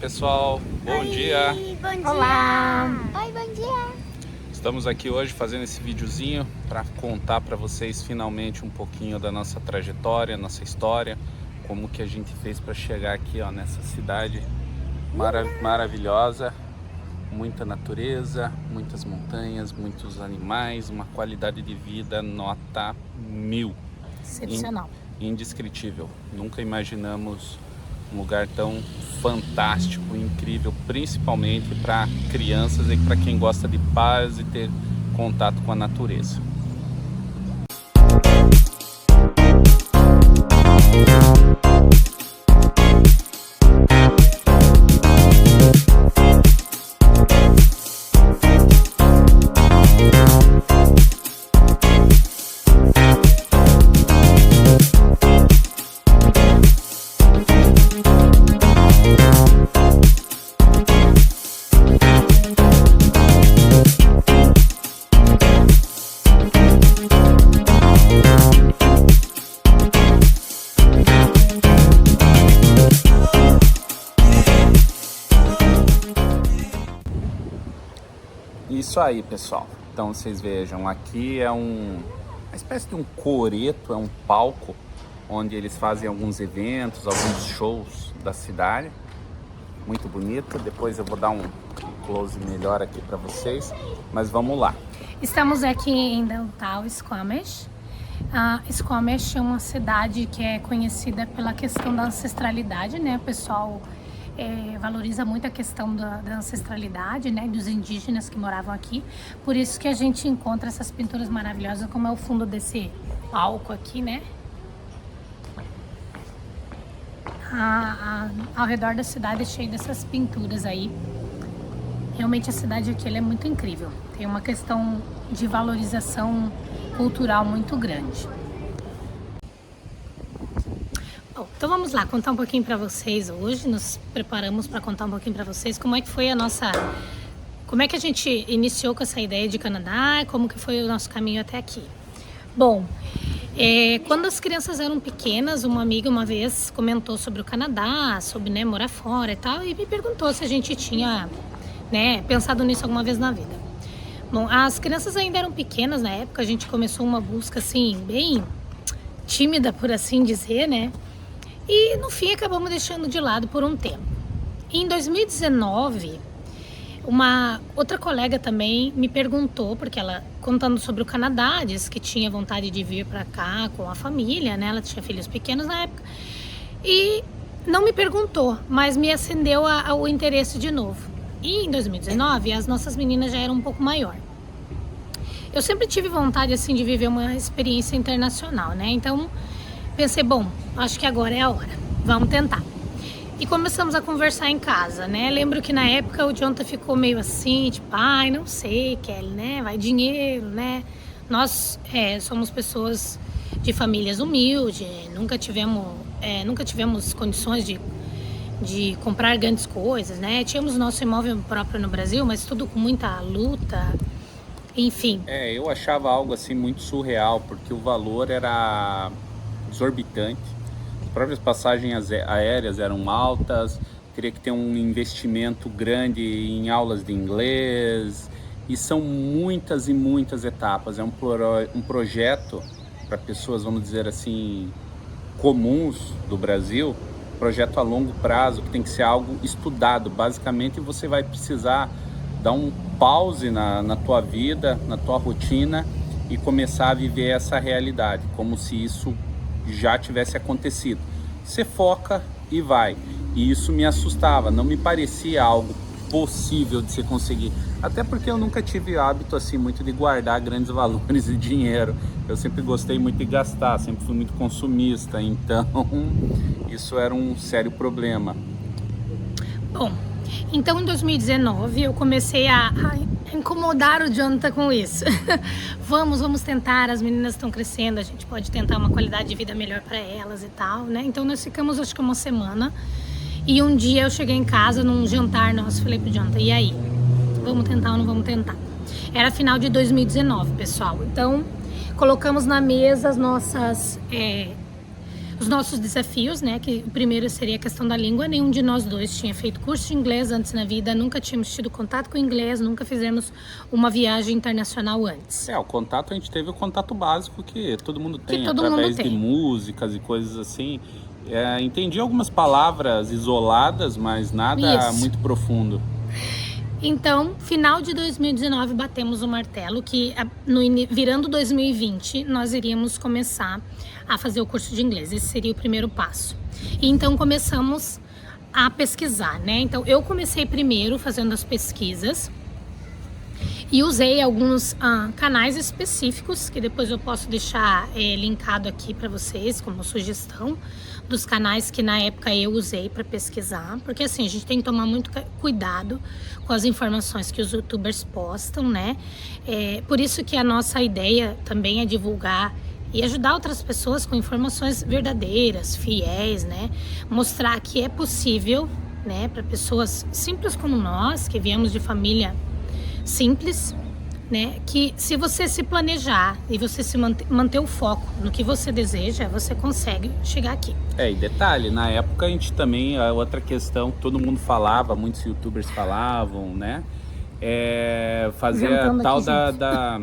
pessoal, bom dia! Bom dia! Olá! Oi, bom dia! Estamos aqui hoje fazendo esse videozinho para contar para vocês finalmente um pouquinho da nossa trajetória, nossa história, como que a gente fez para chegar aqui, ó, nessa cidade maravilhosa, muita natureza, muitas montanhas, muitos animais, uma qualidade de vida nota 1000. Excepcional. Indescritível. Nunca imaginamos um lugar tão fantástico, incrível, principalmente para crianças e para quem gosta de paz e ter contato com a natureza. Isso aí, pessoal. Então vocês vejam, aqui é uma espécie de um coreto, é um palco onde eles fazem alguns eventos, alguns shows da cidade. Muito bonito. Depois eu vou dar um close melhor aqui para vocês, mas vamos lá. Estamos aqui em Downtown Squamish. Squamish é uma cidade que é conhecida pela questão da ancestralidade, né? O pessoal valoriza muito a questão da ancestralidade, né, dos indígenas que moravam aqui. Por isso que a gente encontra essas pinturas maravilhosas, como é o fundo desse palco aqui, né? Ao redor da cidade é cheio dessas pinturas aí. Realmente a cidade aqui ela é muito incrível. Tem uma questão de valorização cultural muito grande. Então vamos lá contar um pouquinho para vocês hoje. Nos preparamos para contar um pouquinho para vocês como é que foi como é que a gente iniciou com essa ideia de Canadá, como que foi o nosso caminho até aqui. Bom, quando as crianças eram pequenas, uma amiga uma vez comentou sobre o Canadá, sobre, né, morar fora e tal, e me perguntou se a gente tinha, né, pensado nisso alguma vez na vida. Bom, as crianças ainda eram pequenas na época, a gente começou uma busca assim bem tímida, por assim dizer, né? E no fim acabamos deixando de lado por um tempo. Em 2019, uma outra colega também me perguntou, porque ela, contando sobre o Canadá, disse que tinha vontade de vir para cá com a família, né? Ela tinha filhos pequenos na época. E não me perguntou, mas me acendeu o interesse de novo. E em 2019, as nossas meninas já eram um pouco maiores. Eu sempre tive vontade, assim, de viver uma experiência internacional, né? Então pensei, bom, acho que agora é a hora, vamos tentar. E começamos a conversar em casa, né? Lembro que na época o Jonathan ficou meio assim, tipo, ai, não sei, Kelly, né? Vai dinheiro, né? Nós somos pessoas de famílias humildes, nunca tivemos condições de comprar grandes coisas, né? Tínhamos nosso imóvel próprio no Brasil, mas tudo com muita luta, enfim. Eu achava algo assim muito surreal, porque o valor era exorbitante, as próprias passagens aéreas eram altas, teria que ter um investimento grande em aulas de inglês, e são muitas e muitas etapas. É um projeto para pessoas, vamos dizer assim, comuns do Brasil, projeto a longo prazo, que tem que ser algo estudado. Basicamente você vai precisar dar um pause na tua vida, na tua rotina, e começar a viver essa realidade, como se isso já tivesse acontecido. Você foca e vai. E isso me assustava, não me parecia algo possível de se conseguir. Até porque eu nunca tive hábito assim muito de guardar grandes valores de dinheiro. Eu sempre gostei muito de gastar, sempre fui muito consumista, então isso era um sério problema. Bom, então em 2019 eu comecei a incomodar o Jonathan com isso. Vamos tentar, as meninas estão crescendo, a gente pode tentar uma qualidade de vida melhor para elas e tal, né? Então nós ficamos acho que uma semana, e um dia eu cheguei em casa num jantar nosso, falei pro Jonathan, e aí? Vamos tentar ou não vamos tentar? Era final de 2019, pessoal. Então colocamos na mesa as nossas os nossos desafios, né? Que o primeiro seria a questão da língua. Nenhum de nós dois tinha feito curso de inglês antes na vida, nunca tínhamos tido contato com o inglês, nunca fizemos uma viagem internacional antes. O contato, a gente teve o contato básico que todo mundo tem, todo através mundo de tem. músicas e coisas assim. Entendi algumas palavras isoladas, mas nada Isso. muito profundo. Então, final de 2019, batemos o martelo que virando 2020, nós iríamos começar a fazer o curso de inglês. Esse seria o primeiro passo. E então começamos a pesquisar, né? Então, eu comecei primeiro fazendo as pesquisas e usei alguns canais específicos, que depois eu posso deixar linkado aqui para vocês como sugestão, dos canais que na época eu usei para pesquisar, porque assim, a gente tem que tomar muito cuidado com as informações que os youtubers postam, né? Por isso que a nossa ideia também é divulgar e ajudar outras pessoas com informações verdadeiras, fiéis, né? Mostrar que é possível, né, para pessoas simples como nós, que viemos de família simples, né, que se você se planejar e você se manter o foco no que você deseja, você consegue chegar aqui. E detalhe, na época a gente também, a outra questão que todo mundo falava, muitos youtubers falavam, né, fazer a tal da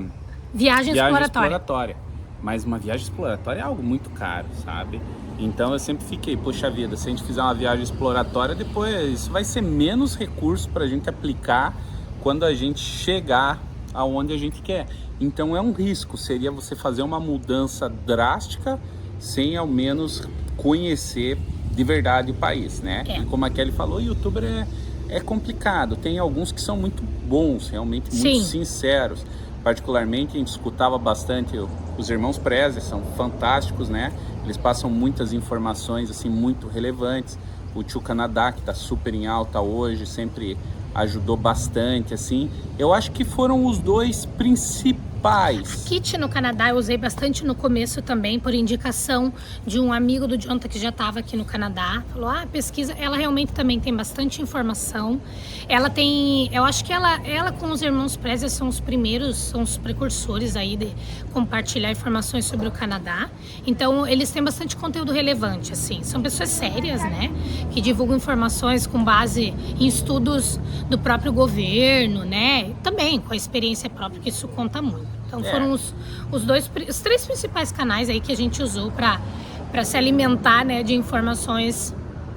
viagem exploratória. Mas uma viagem exploratória é algo muito caro, sabe? Então eu sempre fiquei, poxa vida, se a gente fizer uma viagem exploratória, depois isso vai ser menos recurso para a gente aplicar quando a gente chegar aonde a gente quer. Então é um risco, seria você fazer uma mudança drástica sem ao menos conhecer de verdade o país, né? E como a Kelly falou, youtuber é complicado. Tem alguns que são muito bons, realmente muito sinceros. Particularmente a gente escutava bastante os irmãos Prezi, são fantásticos, né? Eles passam muitas informações assim muito relevantes. O Tio Canadá, que está super em alta hoje, sempre ajudou bastante, assim. Eu acho que foram os dois principais. A Kit no Canadá eu usei bastante no começo também, por indicação de um amigo do Jonathan que já estava aqui no Canadá. Falou, pesquisa, ela realmente também tem bastante informação. Ela tem, eu acho que ela com os irmãos Prezi são os primeiros, são os precursores aí de compartilhar informações sobre o Canadá. Então, eles têm bastante conteúdo relevante, assim. São pessoas sérias, né? Que divulgam informações com base em estudos do próprio governo, né? Também com a experiência própria, que isso conta muito. Então foram os três principais canais aí que a gente usou para se alimentar, né, de informações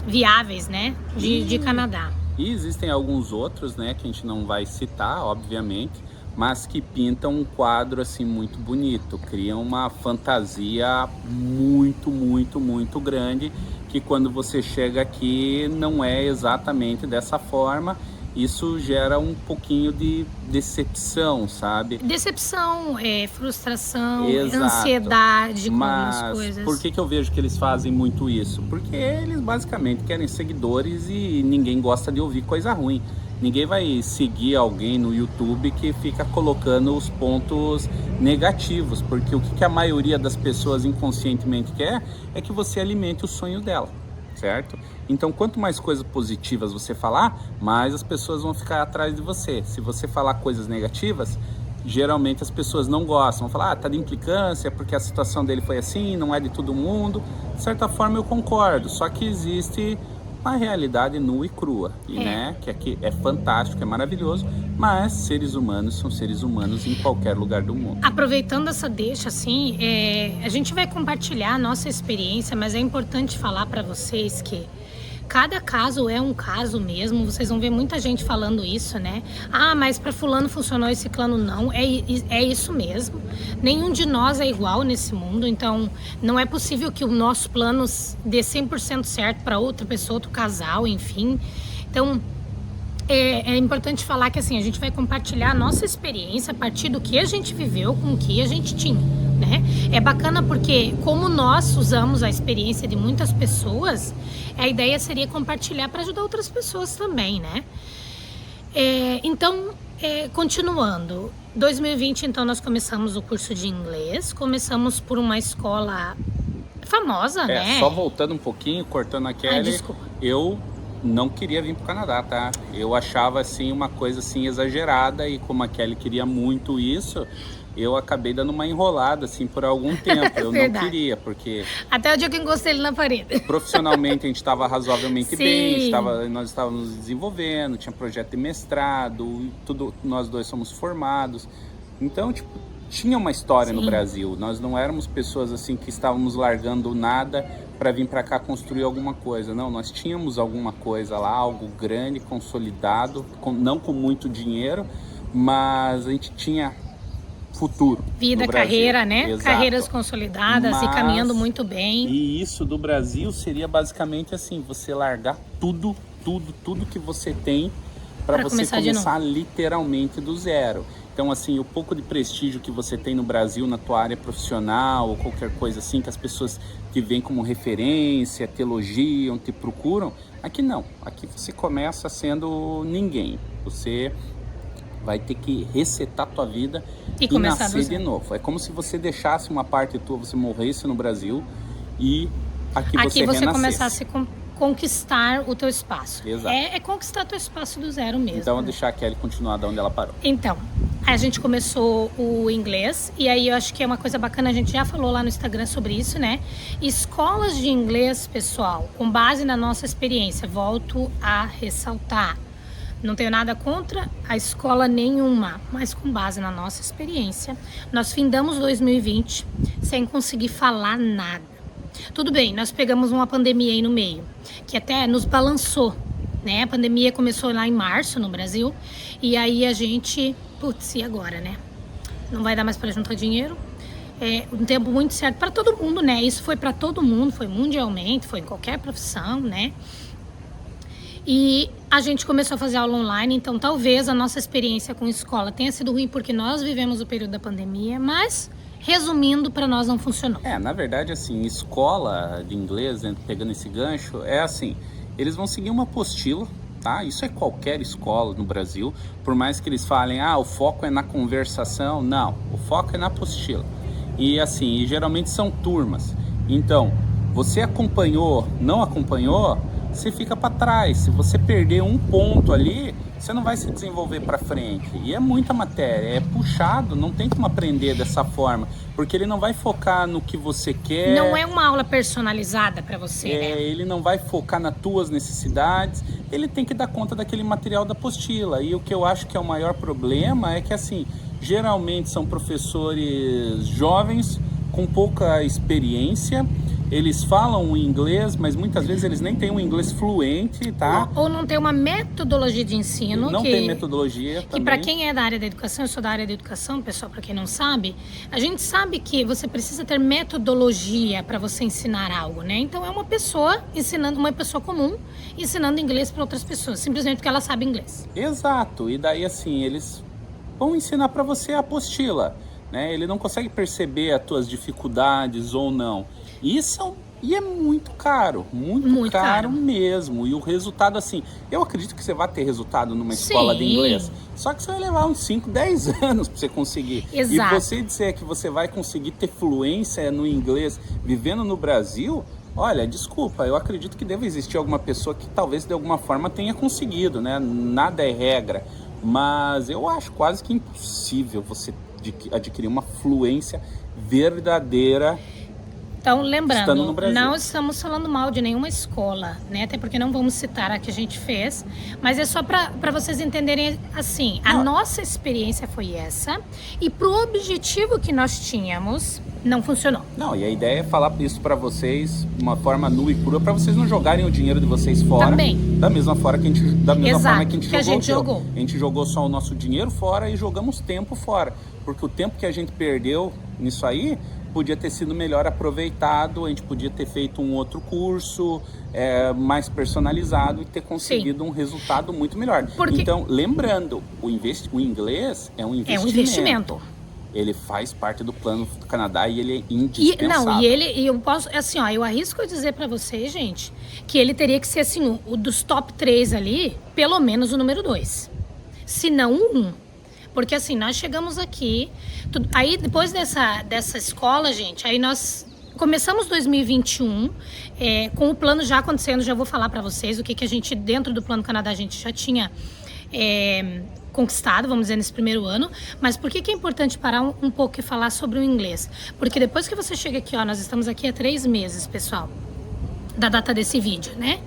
viáveis, né, de Canadá. E existem alguns outros, né, que a gente não vai citar, obviamente, mas que pintam um quadro assim muito bonito, criam uma fantasia muito, muito, muito grande, que quando você chega aqui não é exatamente dessa forma. Isso gera um pouquinho de decepção, sabe? Decepção, frustração, Exato. ansiedade com Mas algumas coisas. Por que eu vejo que eles fazem muito isso? Porque eles basicamente querem seguidores e ninguém gosta de ouvir coisa ruim. Ninguém vai seguir alguém no YouTube que fica colocando os pontos negativos, porque o que a maioria das pessoas inconscientemente quer é que você alimente o sonho dela. Certo? Então, quanto mais coisas positivas você falar, mais as pessoas vão ficar atrás de você. Se você falar coisas negativas, geralmente as pessoas não gostam. Vão falar, tá de implicância, porque a situação dele foi assim, não é de todo mundo. De certa forma, eu concordo. Só que existe uma realidade nua e crua. E, né, que aqui é fantástico, é maravilhoso, mas seres humanos são seres humanos em qualquer lugar do mundo. Aproveitando essa deixa, assim, a gente vai compartilhar a nossa experiência, mas é importante falar para vocês que cada caso é um caso mesmo. Vocês vão ver muita gente falando isso, né? Mas para fulano funcionou e ciclano não. É isso mesmo. Nenhum de nós é igual nesse mundo, então não é possível que o nosso plano dê 100% certo para outra pessoa, outro casal, enfim. Então, é importante falar que assim, a gente vai compartilhar a nossa experiência a partir do que a gente viveu com o que a gente tinha, né? É bacana porque como nós usamos a experiência de muitas pessoas, a ideia seria compartilhar para ajudar outras pessoas também, né? Então, continuando, 2020 então nós começamos o curso de inglês, começamos por uma escola famosa, né? Só voltando um pouquinho, cortando a Kelly, desculpa. Eu não queria vir para o Canadá, tá? Eu achava assim uma coisa assim exagerada, e como a Kelly queria muito isso, eu acabei dando uma enrolada, assim, por algum tempo. Eu não Verdade. queria, porque Até o dia que eu encostei ele na parede. profissionalmente a gente estava razoavelmente Sim. bem, nós estávamos nos desenvolvendo, tinha projeto de mestrado, tudo, nós dois somos formados. Então, tipo, tinha uma história no Brasil. Nós não éramos pessoas assim que estávamos largando nada para vir para cá construir alguma coisa. Não, nós tínhamos alguma coisa lá, algo grande, consolidado, não com muito dinheiro, mas a gente tinha futuro. Vida, carreira, né? Exato. Carreiras consolidadas e caminhando muito bem. E isso do Brasil seria basicamente assim, você largar tudo que você tem para você começar literalmente do zero. Então, assim, o pouco de prestígio que você tem no Brasil na tua área profissional ou qualquer coisa assim, que as pessoas te veem como referência, te elogiam, te procuram, aqui não. Aqui você começa sendo ninguém. Você vai ter que resetar a tua vida e nascer de novo. É como se você deixasse uma parte tua, você morresse no Brasil e aqui você começasse a conquistar o teu espaço. Exato. É conquistar o teu espaço do zero mesmo. Então, vou deixar a Kelly continuar de onde ela parou. Então, a gente começou o inglês e aí eu acho que é uma coisa bacana, a gente já falou lá no Instagram sobre isso, né? Escolas de inglês, pessoal, com base na nossa experiência, volto a ressaltar. Não tenho nada contra a escola nenhuma, mas com base na nossa experiência, nós findamos 2020 sem conseguir falar nada. Tudo bem, nós pegamos uma pandemia aí no meio, que até nos balançou, né? A pandemia começou lá em março no Brasil, e aí a gente, putz, e agora, né? Não vai dar mais para juntar dinheiro. É um tempo muito certo para todo mundo, né? Isso foi para todo mundo, foi mundialmente, foi em qualquer profissão, né? E a gente começou a fazer aula online, então talvez a nossa experiência com escola tenha sido ruim porque nós vivemos o período da pandemia, mas resumindo, para nós não funcionou. Na verdade, assim, escola de inglês, né, pegando esse gancho, é assim, eles vão seguir uma apostila, tá? Isso é qualquer escola no Brasil, por mais que eles falem, o foco é na conversação, não, o foco é na apostila. E assim, geralmente são turmas. Então, você acompanhou, não acompanhou, você fica para trás. Se você perder um ponto ali, você não vai se desenvolver para frente. E é muita matéria, é puxado, não tem como aprender dessa forma, porque ele não vai focar no que você quer. Não é uma aula personalizada para você, né? Ele não vai focar nas tuas necessidades, ele tem que dar conta daquele material da apostila. E o que eu acho que é o maior problema é que, assim, geralmente são professores jovens com pouca experiência. Eles falam o inglês, mas muitas vezes eles nem têm um inglês fluente, tá? Ou não tem uma metodologia de ensino. Não tem metodologia também. Que para quem é da área da educação, eu sou da área da educação, pessoal, para quem não sabe, a gente sabe que você precisa ter metodologia para você ensinar algo, né? Então é uma pessoa ensinando, uma pessoa comum, ensinando inglês para outras pessoas, simplesmente porque ela sabe inglês. Exato, e daí assim, eles vão ensinar para você a apostila, né? Ele não consegue perceber as tuas dificuldades ou não. E é muito caro, muito caro mesmo. E o resultado, assim, eu acredito que você vai ter resultado numa escola de inglês. Só que você vai levar uns 5, 10 anos para você conseguir. Exato. E você dizer que você vai conseguir ter fluência no inglês vivendo no Brasil, olha, desculpa, eu acredito que deve existir alguma pessoa que talvez de alguma forma tenha conseguido, né? Nada é regra. Mas eu acho quase que impossível você adquirir uma fluência verdadeira. Então, lembrando, não estamos falando mal de nenhuma escola, né? Até porque não vamos citar a que a gente fez, mas é só para vocês entenderem assim, a nossa experiência foi essa e pro objetivo que nós tínhamos, não funcionou. Não, e a ideia é falar isso para vocês de uma forma nua e crua, para vocês não jogarem o dinheiro de vocês fora. Também. Da mesma forma que a gente jogou. A gente jogou só o nosso dinheiro fora e jogamos tempo fora, porque o tempo que a gente perdeu nisso aí podia ter sido melhor aproveitado, a gente podia ter feito um outro curso mais personalizado e ter conseguido um resultado muito melhor. Então, lembrando, o inglês é um investimento. Ele faz parte do plano do Canadá e ele é indispensável. Eu posso, assim, eu arrisco a dizer para vocês, gente, que ele teria que ser, assim, o dos top 3 ali, pelo menos o número 2. Se não o 1. Porque assim, nós chegamos aqui, aí depois dessa escola, gente, aí nós começamos 2021, com o plano já acontecendo, já vou falar para vocês o que a gente, dentro do Plano Canadá, a gente já tinha conquistado, vamos dizer, nesse primeiro ano. Mas por que é importante parar um pouco e falar sobre o inglês? Porque depois que você chega aqui, ó, nós estamos aqui há 3 meses, pessoal, da data desse vídeo, né?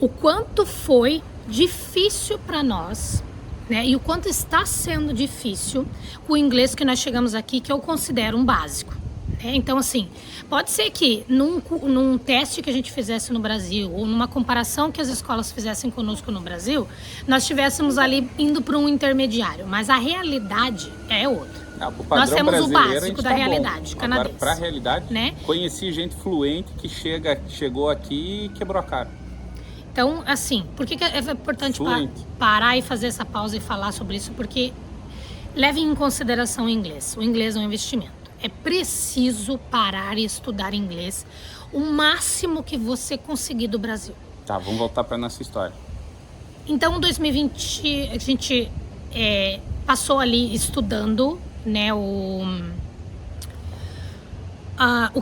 O quanto foi difícil para nós, né? E o quanto está sendo difícil o inglês que nós chegamos aqui, que eu considero um básico. Então, assim, pode ser que num teste que a gente fizesse no Brasil, ou numa comparação que as escolas fizessem conosco no Brasil, nós estivéssemos ali indo para um intermediário, mas a realidade é outra. Nós temos o básico da realidade canadense. Agora, para a realidade, né? Conheci gente fluente que chegou aqui e quebrou a cara. Então, assim, por que é importante parar e fazer essa pausa e falar sobre isso? Porque levem em consideração o inglês. O inglês é um investimento. É preciso parar e estudar inglês o máximo que você conseguir do Brasil. Tá, vamos voltar para nossa história. Então, em 2020, a gente passou ali estudando, né, o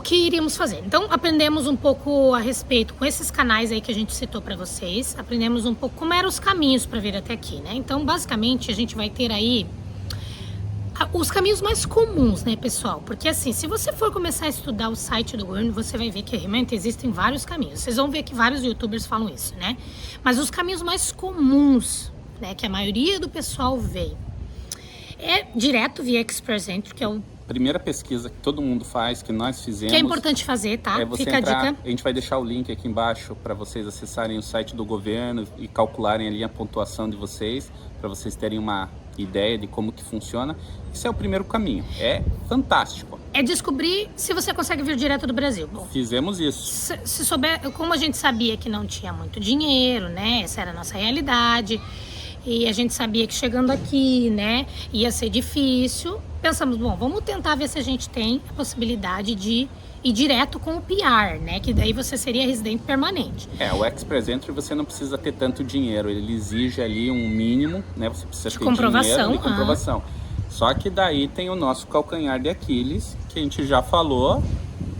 que iríamos fazer. Então, aprendemos um pouco a respeito, com esses canais aí que a gente citou para vocês, aprendemos um pouco como eram os caminhos para vir até aqui, né? Então, basicamente, a gente vai ter aí os caminhos mais comuns, né, pessoal? Porque assim, se você for começar a estudar o site do governo, você vai ver que realmente existem vários caminhos. Vocês vão ver que vários youtubers falam isso, né? Mas os caminhos mais comuns, né, que a maioria do pessoal vê, é direto via Express Entry, que é o... Primeira pesquisa que todo mundo faz, que nós fizemos... Que é importante fazer, tá? Fica a dica. A gente vai deixar o link aqui embaixo para vocês acessarem o site do governo e calcularem ali a pontuação de vocês, para vocês terem uma ideia de como que funciona. Esse é o primeiro caminho. É fantástico. É descobrir se você consegue vir direto do Brasil. Bom, fizemos isso. Se souber, como a gente sabia que não tinha muito dinheiro, né? Essa era a nossa realidade. E a gente sabia que chegando aqui, né, ia ser difícil. Pensamos, bom, vamos tentar ver se a gente tem a possibilidade de ir direto com o PR, né? Que daí você seria residente permanente. O Express Entry você não precisa ter tanto dinheiro. Ele exige ali um mínimo, né? Você precisa ter dinheiro de comprovação. Só que daí tem o nosso calcanhar de Aquiles, que a gente já falou.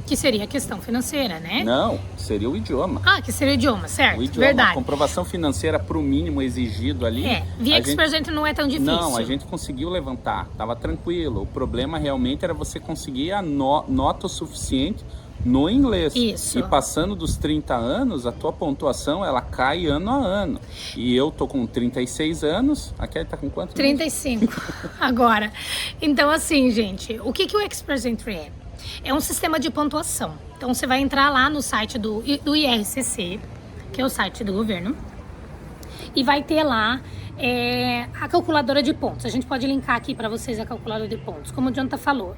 Que seria a questão financeira, né? Não, seria o idioma. Que seria o idioma, certo. O idioma, verdade. A comprovação financeira para o mínimo exigido ali. Via Express Entry não é tão difícil. Não, a gente conseguiu levantar, tava tranquilo. O problema realmente era você conseguir a nota o suficiente no inglês. Isso. E passando dos 30 anos, a tua pontuação, ela cai ano a ano. E eu tô com 36 anos, a Kelly tá com quanto? 35, agora. Então, assim, gente, o que o Express Entry é? É um sistema de pontuação. Então, você vai entrar lá no site do IRCC, que é o site do governo, e vai ter lá a calculadora de pontos. A gente pode linkar aqui para vocês a calculadora de pontos. Como o Jonathan falou,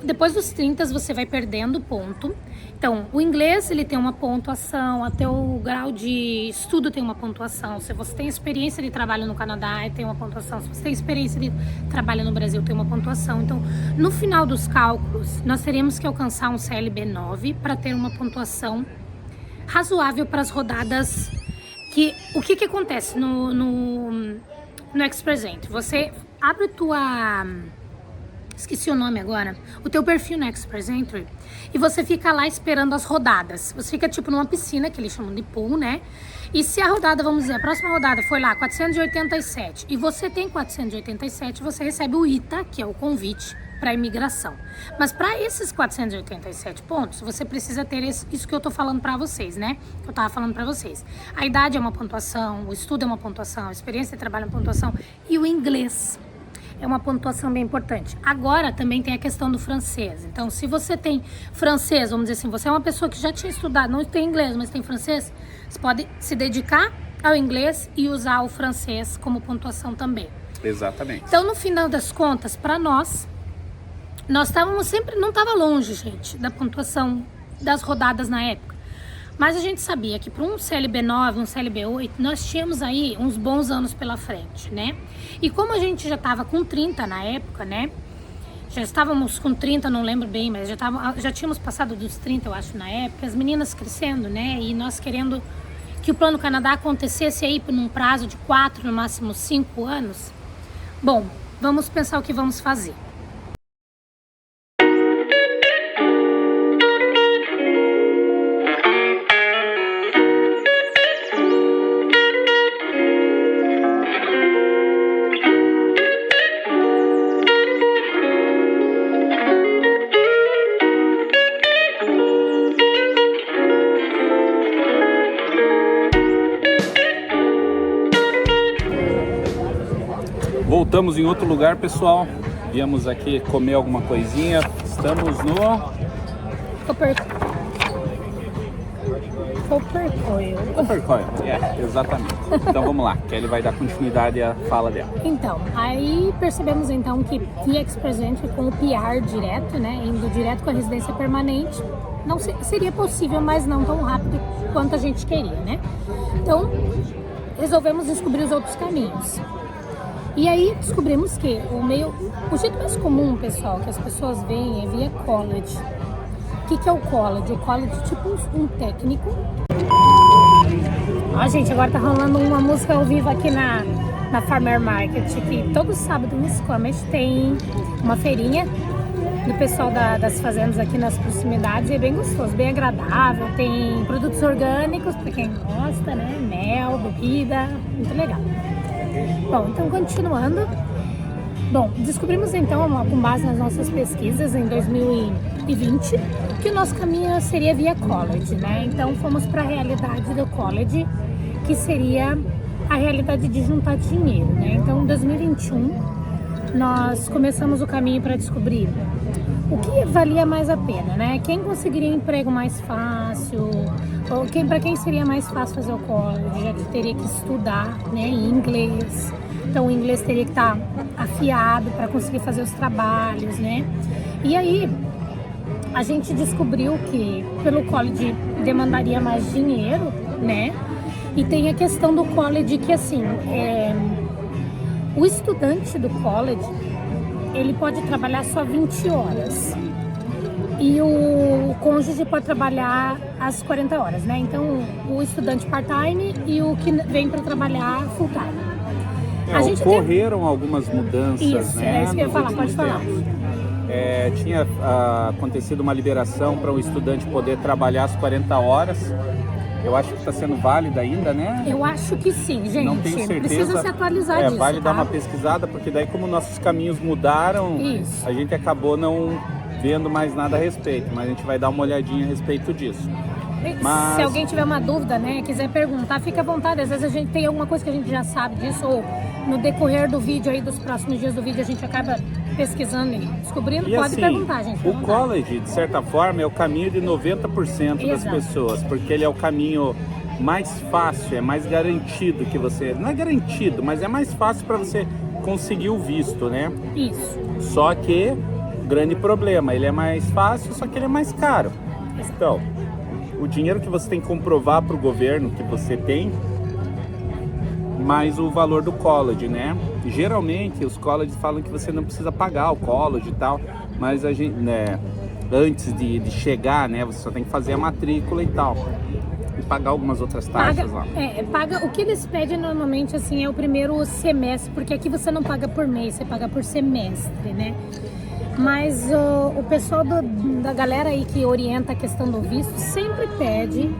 depois dos 30 você vai perdendo ponto. Então, o inglês ele tem uma pontuação, até o grau de estudo tem uma pontuação. Se você tem experiência de trabalho no Canadá, tem uma pontuação. Se você tem experiência de trabalho no Brasil, tem uma pontuação. Então, no final dos cálculos, nós teríamos que alcançar um CLB 9 para ter uma pontuação razoável para as rodadas. O que acontece no Express Entry? Você abre esqueci o nome agora, o teu perfil no Express Entry, e você fica lá esperando as rodadas. Você fica tipo numa piscina, que eles chamam de pool, né? E se a rodada, vamos dizer, a próxima rodada foi lá 487, e você tem 487, você recebe o ITA, que é o convite para a imigração. Mas para esses 487 pontos, você precisa ter isso que eu tô falando para vocês, né? Que eu tava falando para vocês. A idade é uma pontuação, o estudo é uma pontuação, a experiência de trabalho é uma pontuação, e o inglês é uma pontuação bem importante. Agora também tem a questão do francês. Então, se você tem francês, vamos dizer assim, você é uma pessoa que já tinha estudado, não tem inglês, mas tem francês, você pode se dedicar ao inglês e usar o francês como pontuação também. Exatamente. Então, no final das contas, para nós estávamos sempre, não estava longe, gente, da pontuação das rodadas na época. Mas a gente sabia que para um CLB 9, um CLB 8, nós tínhamos aí uns bons anos pela frente, né? E como a gente já estava com 30 na época, né? Já estávamos com 30, não lembro bem, mas já tínhamos passado dos 30, eu acho, na época. As meninas crescendo, né? E nós querendo que o Plano Canadá acontecesse aí por um prazo de 4, no máximo 5 anos. Bom, vamos pensar o que vamos fazer. Voltamos em outro lugar, pessoal. Viemos aqui comer alguma coisinha. Estamos no Coppercoil, exatamente. Então vamos lá, que ele vai dar continuidade à fala dela. Então, aí percebemos então que ex-present com o PR direto, né, indo direto com a residência permanente, não seria possível, mas não tão rápido quanto a gente queria, né? Então, resolvemos descobrir os outros caminhos. E aí descobrimos que o jeito mais comum, pessoal, que as pessoas veem é via college. O que é o college? O college é tipo um técnico. Ó, gente, agora tá rolando uma música ao vivo aqui na Farmer Market, que todo sábado em Squamish tem uma feirinha do pessoal das fazendas aqui nas proximidades, e é bem gostoso, bem agradável, tem produtos orgânicos para quem gosta, né, mel, bebida, muito legal. Bom, então continuando, descobrimos então, com base nas nossas pesquisas em 2020, que o nosso caminho seria via college, né, então fomos para a realidade do college, que seria a realidade de juntar dinheiro, né, então em 2021 nós começamos o caminho para descobrir o que valia mais a pena, né? Quem conseguiria emprego mais fácil, ou para quem seria mais fácil fazer o college, já que teria que estudar, né, em inglês. Então o inglês teria que estar afiado para conseguir fazer os trabalhos, né? E aí a gente descobriu que pelo college demandaria mais dinheiro, né? E tem a questão do college que assim, o estudante do college, ele pode trabalhar só 20 horas e o cônjuge pode trabalhar as 40 horas, né? Então, o estudante part-time e o que vem para trabalhar full-time. Ocorreram algumas mudanças, isso, né? Isso que eu ia falar, pode falar. Tinha acontecido uma liberação para o estudante poder trabalhar as 40 horas. Eu acho que está sendo válida ainda, né? Eu acho que sim, gente. Não tenho certeza. Precisa se atualizar disso, vale tá? dar uma pesquisada, porque daí como nossos caminhos mudaram, a gente acabou não vendo mais nada a respeito, mas a gente vai dar uma olhadinha a respeito disso. Se alguém tiver uma dúvida, né, quiser perguntar, fica à vontade. Às vezes a gente tem alguma coisa que a gente já sabe disso, ou no decorrer do vídeo aí, dos próximos dias do vídeo, a gente acaba pesquisando e descobrindo. Pode assim, perguntar, gente. O college, de certa forma, é o caminho de 90% das pessoas, porque ele é o caminho mais fácil, é mais garantido que você... Não é garantido, mas é mais fácil para você conseguir o visto, né? Isso. Só que, grande problema, ele é mais fácil, só que ele é mais caro. Então, o dinheiro que você tem que comprovar para o governo que você tem, mais o valor do college, né? Geralmente os colleges falam que você não precisa pagar o college e tal, mas a gente, né, antes de chegar, né, você só tem que fazer a matrícula e tal, e pagar algumas outras taxas lá. Paga, o que eles pedem normalmente assim é o primeiro semestre, porque aqui você não paga por mês, você paga por semestre, né? Mas o pessoal da galera aí que orienta a questão do visto sempre pede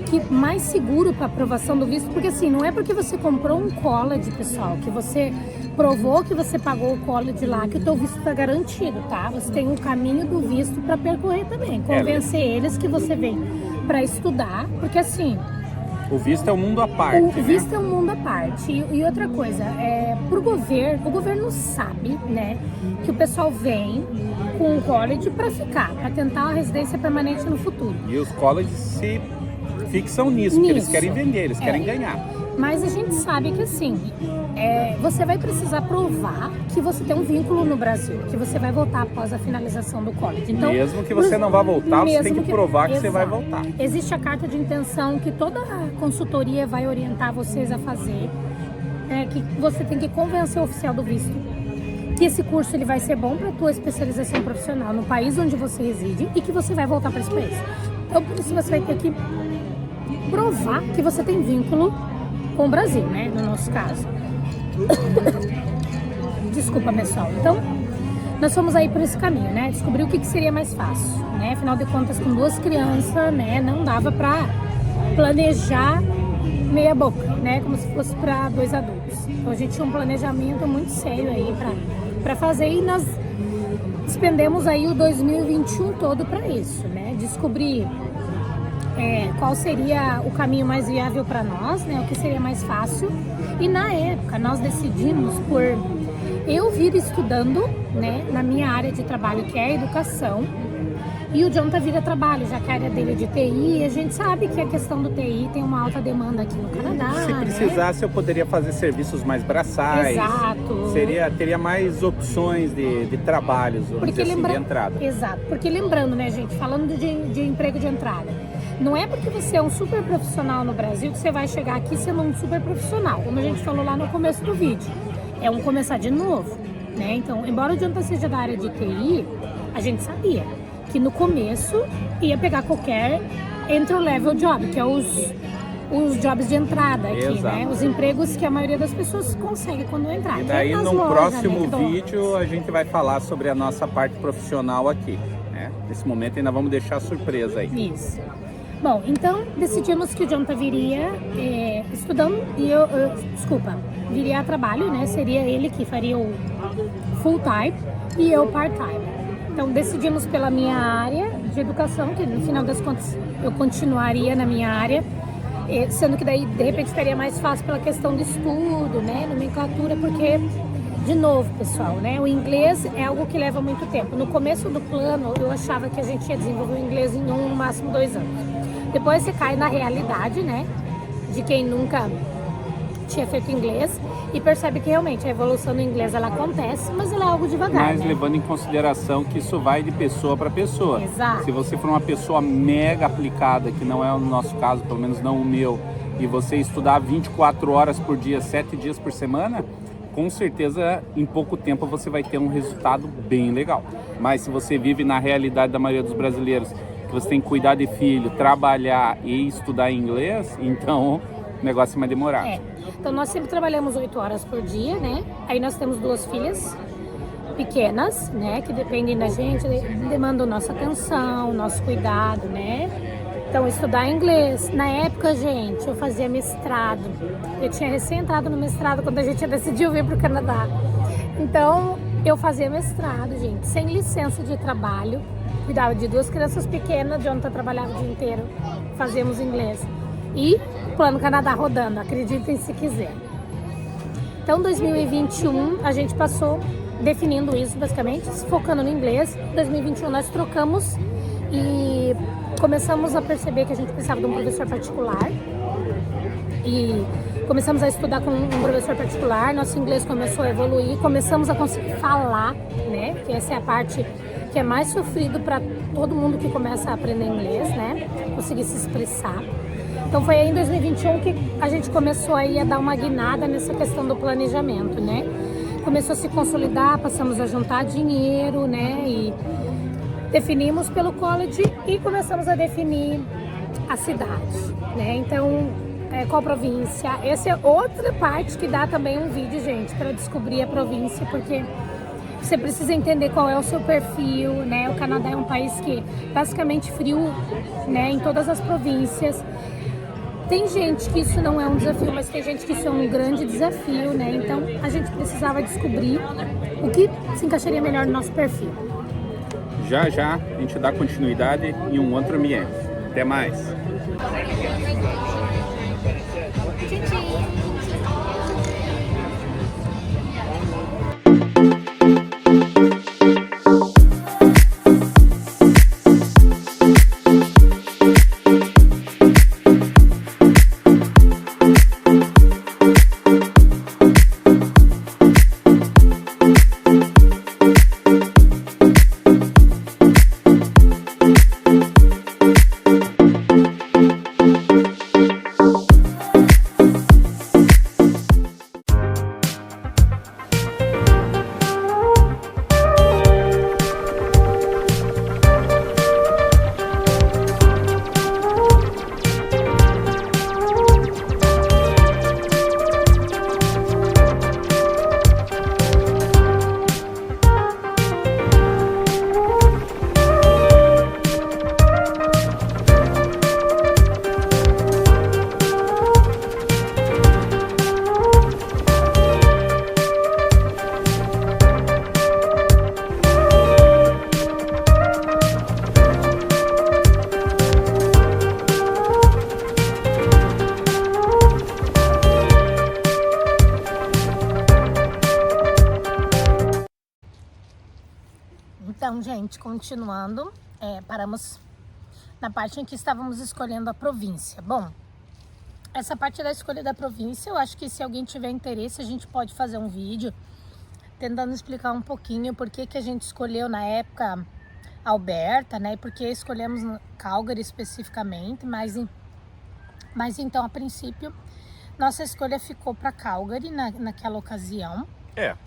que mais seguro para aprovação do visto, porque assim, não é porque você comprou um college, pessoal, que você provou que você pagou o college lá, que o teu visto está garantido, tá? Você tem um caminho do visto para percorrer também, convencer eles que você vem para estudar, porque assim... O visto é um mundo à parte, O visto é um mundo à parte. E outra coisa, pro governo, o governo sabe, né, que o pessoal vem com o college para ficar, para tentar uma residência permanente no futuro. E os colleges se fixam nisso, porque eles querem vender, eles querem ganhar. Mas a gente sabe que assim, você vai precisar provar que você tem um vínculo no Brasil, que você vai voltar após a finalização do college. Então, mesmo que você não vá voltar, você tem que provar que você vai voltar. Existe a carta de intenção que toda a consultoria vai orientar vocês a fazer, que você tem que convencer o oficial do visto que esse curso ele vai ser bom para a tua especialização profissional no país onde você reside e que você vai voltar para esse país. Então, por isso você vai ter que provar que você tem vínculo com o Brasil, né? No nosso caso. Desculpa, pessoal. Então, nós fomos aí por esse caminho, né? Descobrir o que seria mais fácil, né? Afinal de contas, com 2 crianças, né? Não dava pra planejar meia boca, né? Como se fosse para 2 adultos. Então, a gente tinha um planejamento muito sério aí pra fazer e nós despendemos aí o 2021 todo para isso, né? Descobrir qual seria o caminho mais viável para nós, né? O que seria mais fácil. E na época nós decidimos por vir estudando, né, na minha área de trabalho, que é a educação. E o John tá vindo a trabalho, já que a área dele é de TI, a gente sabe que a questão do TI tem uma alta demanda aqui no Canadá. Se precisasse, eu poderia fazer serviços mais braçais. Exato. Teria mais opções de trabalhos, vamos dizer assim, de entrada. Exato, porque lembrando, né, gente, falando de emprego de entrada, não é porque você é um super profissional no Brasil que você vai chegar aqui sendo um super profissional, como a gente falou lá no começo do vídeo. É um começar de novo, né? Então, embora o Jonathan seja da área de TI, a gente sabia que no começo ia pegar qualquer entry-level job, que é os jobs de entrada aqui, Exato. né? Os empregos que a maioria das pessoas consegue quando entrar. E daí no próximo vídeo a gente vai falar sobre a nossa parte profissional aqui, né? Nesse momento ainda vamos deixar surpresa aí. Isso. Bom, então decidimos que o Jonathan viria estudando e viria a trabalho, né? Seria ele que faria o full-time e eu part-time. Então decidimos pela minha área de educação, que no final das contas eu continuaria na minha área, sendo que daí de repente ficaria mais fácil pela questão de estudo, né, nomenclatura, porque, de novo, pessoal, né, o inglês é algo que leva muito tempo. No começo do plano eu achava que a gente ia desenvolver o inglês em no máximo 2 anos. Depois você cai na realidade, né, de quem nunca tinha feito inglês e percebe que realmente a evolução do inglês ela acontece, mas ela é algo devagar. Mas né? levando em consideração que isso vai de pessoa para pessoa. Exato. Se você for uma pessoa mega aplicada, que não é o nosso caso, pelo menos não o meu, e você estudar 24 horas por dia, 7 dias por semana, com certeza em pouco tempo você vai ter um resultado bem legal. Mas se você vive na realidade da maioria dos brasileiros, que você tem que cuidar de filho, trabalhar e estudar inglês, então o negócio é mais demorado. Então nós sempre trabalhamos 8 horas por dia, né? Aí nós temos 2 filhas pequenas, né? Que dependem da gente, demandam nossa atenção, nosso cuidado, né? Então estudar inglês. Na época, gente, eu fazia mestrado. Eu tinha recém entrado no mestrado quando a gente decidiu vir para o Canadá. Então eu fazia mestrado, gente, sem licença de trabalho. Cuidava de 2 crianças pequenas, Jonathan trabalhava o dia inteiro. Fazíamos inglês. E Plano Canadá rodando, acreditem se quiser. Então, 2021, a gente passou definindo isso, basicamente, focando no inglês. Em 2021, nós trocamos e começamos a perceber que a gente precisava de um professor particular. E começamos a estudar com um professor particular, nosso inglês começou a evoluir, começamos a conseguir falar, né? Que essa é a parte que é mais sofrido para todo mundo que começa a aprender inglês, né? Conseguir se expressar. Então foi aí em 2021 que a gente começou aí a dar uma guinada nessa questão do planejamento, né? Começou a se consolidar, passamos a juntar dinheiro, né? E definimos pelo college e começamos a definir a cidade, né? Então, qual província? Essa é outra parte que dá também um vídeo, gente, para descobrir a província, porque você precisa entender qual é o seu perfil, né? O Canadá é um país que basicamente frio, né? Em todas as províncias. Tem gente que isso não é um desafio, mas tem gente que isso é um grande desafio, né? Então, a gente precisava descobrir o que se encaixaria melhor no nosso perfil. Já a gente dá continuidade em um outro ambiente. Até mais! Então, gente, continuando, paramos na parte em que estávamos escolhendo a província. Bom, essa parte da escolha da província, eu acho que se alguém tiver interesse, a gente pode fazer um vídeo tentando explicar um pouquinho por que a gente escolheu na época Alberta, né? E por que escolhemos Calgary especificamente, mas então, a princípio, nossa escolha ficou para Calgary naquela ocasião.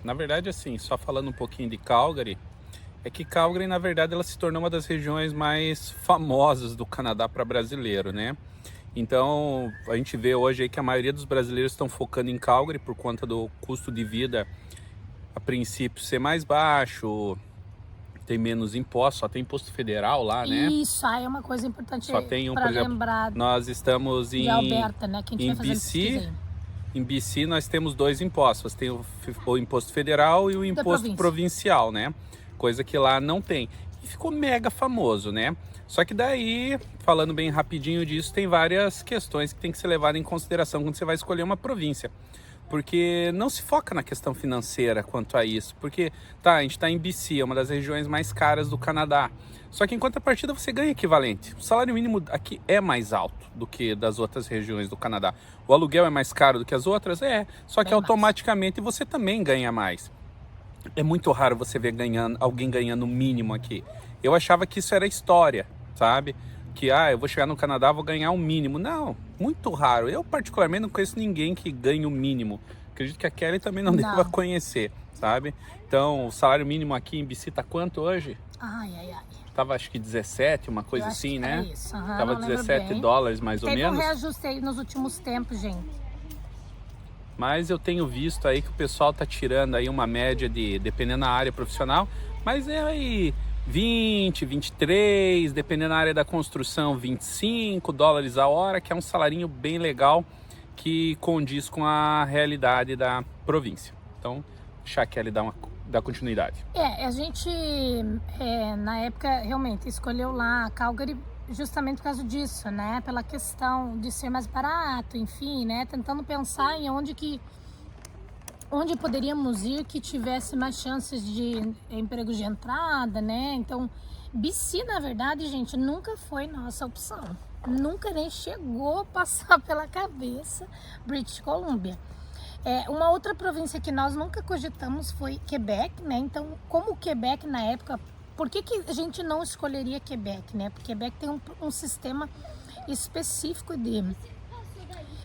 Na verdade, assim, só falando um pouquinho de Calgary, é que Calgary, na verdade, ela se tornou uma das regiões mais famosas do Canadá para brasileiro, né? Então, a gente vê hoje aí que a maioria dos brasileiros estão focando em Calgary por conta do custo de vida, a princípio, ser mais baixo, tem menos impostos, só tem imposto federal lá, né? Isso, aí é uma coisa importante só tem para por exemplo, lembrar nós estamos de Alberta, né? Que a gente vai fazer BC, em BC nós temos 2 impostos, tem o imposto federal e o imposto provincial, né? Coisa que lá não tem. E ficou mega famoso, né? Só que daí, falando bem rapidinho disso, tem várias questões que tem que ser levadas em consideração quando você vai escolher uma província. Porque não se foca na questão financeira quanto a isso. Porque, a gente está em BC, é uma das regiões mais caras do Canadá. Só que em contrapartida você ganha equivalente. O salário mínimo aqui é mais alto do que das outras regiões do Canadá. O aluguel é mais caro do que as outras? Só que automaticamente você também ganha mais. É muito raro você ver alguém ganhando o mínimo aqui. Eu achava que isso era história, sabe? Que eu vou chegar no Canadá, vou ganhar o mínimo. Não, muito raro. Eu particularmente não conheço ninguém que ganhe o mínimo. Acredito que a Kelly também não deva conhecer, sabe? Então, o salário mínimo aqui em BC tá quanto hoje? Tava acho que 17, uma coisa assim, né? Isso. Tava 17 dólares mais ou menos. Teve um reajuste aí nos últimos tempos, gente. Mas eu tenho visto aí que o pessoal tá tirando aí uma média de, dependendo da área profissional, mas é aí 20, 23, dependendo da área da construção, 25 dólares a hora, que é um salarinho bem legal que condiz com a realidade da província. Então, deixar a Kelly dar continuidade. A gente, na época, realmente escolheu lá Calgary justamente por causa disso, né? Pela questão de ser mais barato, enfim, né? Tentando pensar em onde poderíamos ir que tivesse mais chances de emprego de entrada, né? Então, BC, na verdade, gente, nunca foi nossa opção. Nunca nem chegou a passar pela cabeça British Columbia. Uma outra província que nós nunca cogitamos foi Quebec, né? Então, como o Quebec na época... Por que a gente não escolheria Quebec, né? Porque Quebec tem um sistema específico de...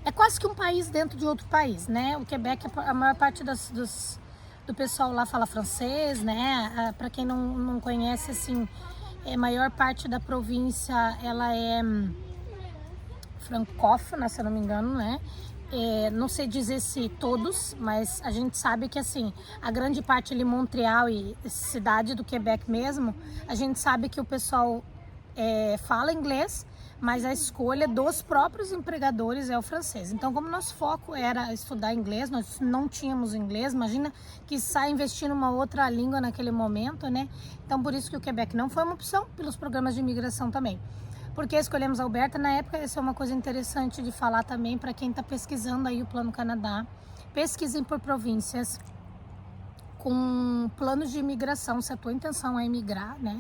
É quase que um país dentro de outro país, né? O Quebec, a maior parte do pessoal lá fala francês, né? Para quem não conhece, assim, a maior parte da província, ela é francófona, se eu não me engano, né? Não sei dizer se todos, mas a gente sabe que assim, a grande parte ali, Montreal e cidade do Quebec mesmo, a gente sabe que o pessoal fala inglês, mas a escolha dos próprios empregadores é o francês. Então, como nosso foco era estudar inglês, nós não tínhamos inglês, imagina que sai investir numa outra língua naquele momento, né? Então, por isso que o Quebec não foi uma opção, pelos programas de imigração também. Por que escolhemos Alberta? Na época, essa é uma coisa interessante de falar também para quem está pesquisando aí o Plano Canadá. Pesquisem por províncias com planos de imigração, se a tua intenção é imigrar, né?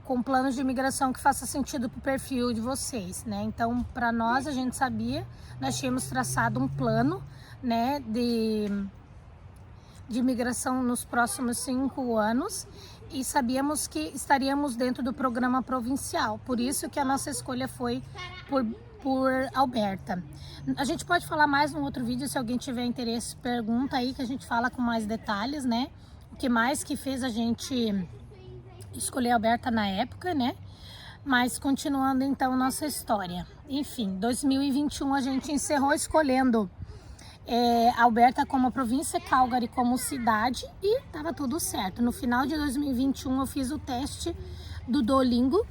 Com planos de imigração que faça sentido para o perfil de vocês, né? Então, para nós, a gente sabia, nós tínhamos traçado um plano, né, de imigração nos próximos 5 anos e sabíamos que estaríamos dentro do programa provincial. Por isso que a nossa escolha foi por Alberta. A gente pode falar mais num outro vídeo, se alguém tiver interesse, pergunta aí que a gente fala com mais detalhes, né? O que mais que fez a gente escolher Alberta na época, né? Mas continuando então nossa história. Enfim, 2021 a gente encerrou escolhendo Alberta como província, Calgary como cidade e tava tudo certo. No final de 2021 eu fiz o teste do Duolingo.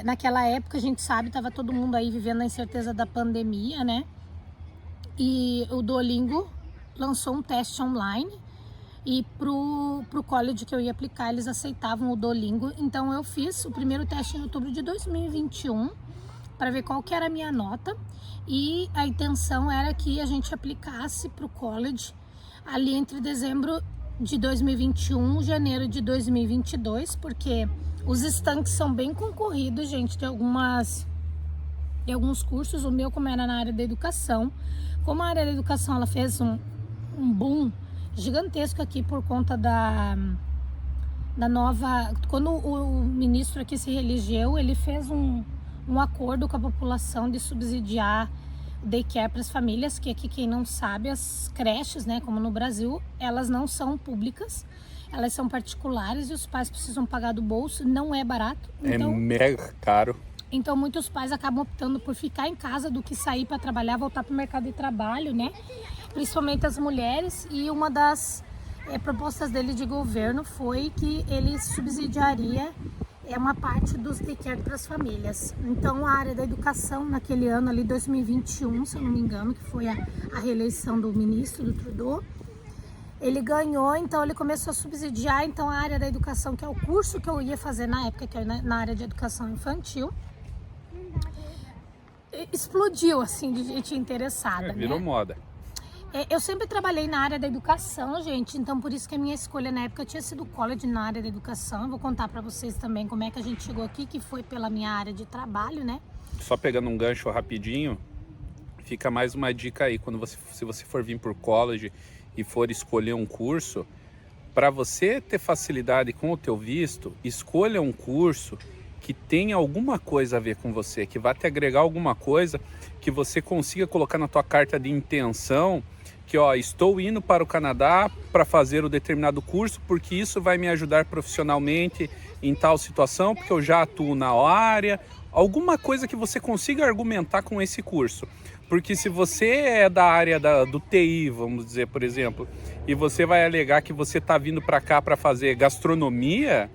Naquela época a gente sabe, tava todo mundo aí vivendo a incerteza da pandemia, né? E o Duolingo lançou um teste online e pro college que eu ia aplicar eles aceitavam o Duolingo. Então eu fiz o primeiro teste em outubro de 2021 para ver qual que era a minha nota, e a intenção era que a gente aplicasse para o college ali entre dezembro de 2021, janeiro de 2022, porque os estanques são bem concorridos, gente. Tem alguns cursos, o meu como era na área da educação. Como a área da educação ela fez um boom gigantesco aqui por conta da nova... Quando o ministro aqui se reelegeu, ele fez um acordo com a população de subsidiar daycare para as famílias, que aqui, quem não sabe, as creches, né, como no Brasil, elas não são públicas, elas são particulares e os pais precisam pagar do bolso, não é barato. Então, é mega caro. Então muitos pais acabam optando por ficar em casa do que sair para trabalhar, voltar para o mercado de trabalho, né? Principalmente as mulheres, e uma das propostas dele de governo foi que ele subsidiaria uma parte dos daycare para as famílias. Então a área da educação naquele ano ali, 2021, se eu não me engano, que foi a reeleição do ministro, do Trudeau, ele ganhou, então ele começou a subsidiar então a área da educação, que é o curso que eu ia fazer na época, que é na área de educação infantil. Explodiu assim de gente interessada, Virou né? moda. Eu sempre trabalhei na área da educação, gente, então por isso que a minha escolha na época tinha sido college na área da educação. Eu vou contar para vocês também como é que a gente chegou aqui, que foi pela minha área de trabalho, né? Só pegando um gancho rapidinho, fica mais uma dica aí, se você for vir por college e for escolher um curso, para você ter facilidade com o teu visto, escolha um curso que tenha alguma coisa a ver com você, que vai te agregar alguma coisa, que você consiga colocar na tua carta de intenção, que ó, estou indo para o Canadá para fazer o determinado curso, porque isso vai me ajudar profissionalmente em tal situação, porque eu já atuo na área, alguma coisa que você consiga argumentar com esse curso. Porque se você é da área do TI, vamos dizer, por exemplo, e você vai alegar que você está vindo para cá para fazer gastronomia,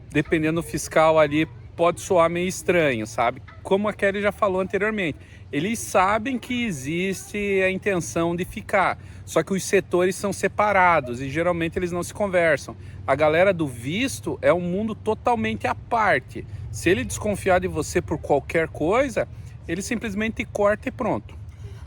dependendo do fiscal ali, pode soar meio estranho, sabe? Como a Kelly já falou anteriormente, eles sabem que existe a intenção de ficar, só que os setores são separados e geralmente eles não se conversam. A galera do visto é um mundo totalmente à parte. Se ele desconfiar de você por qualquer coisa, ele simplesmente corta e pronto.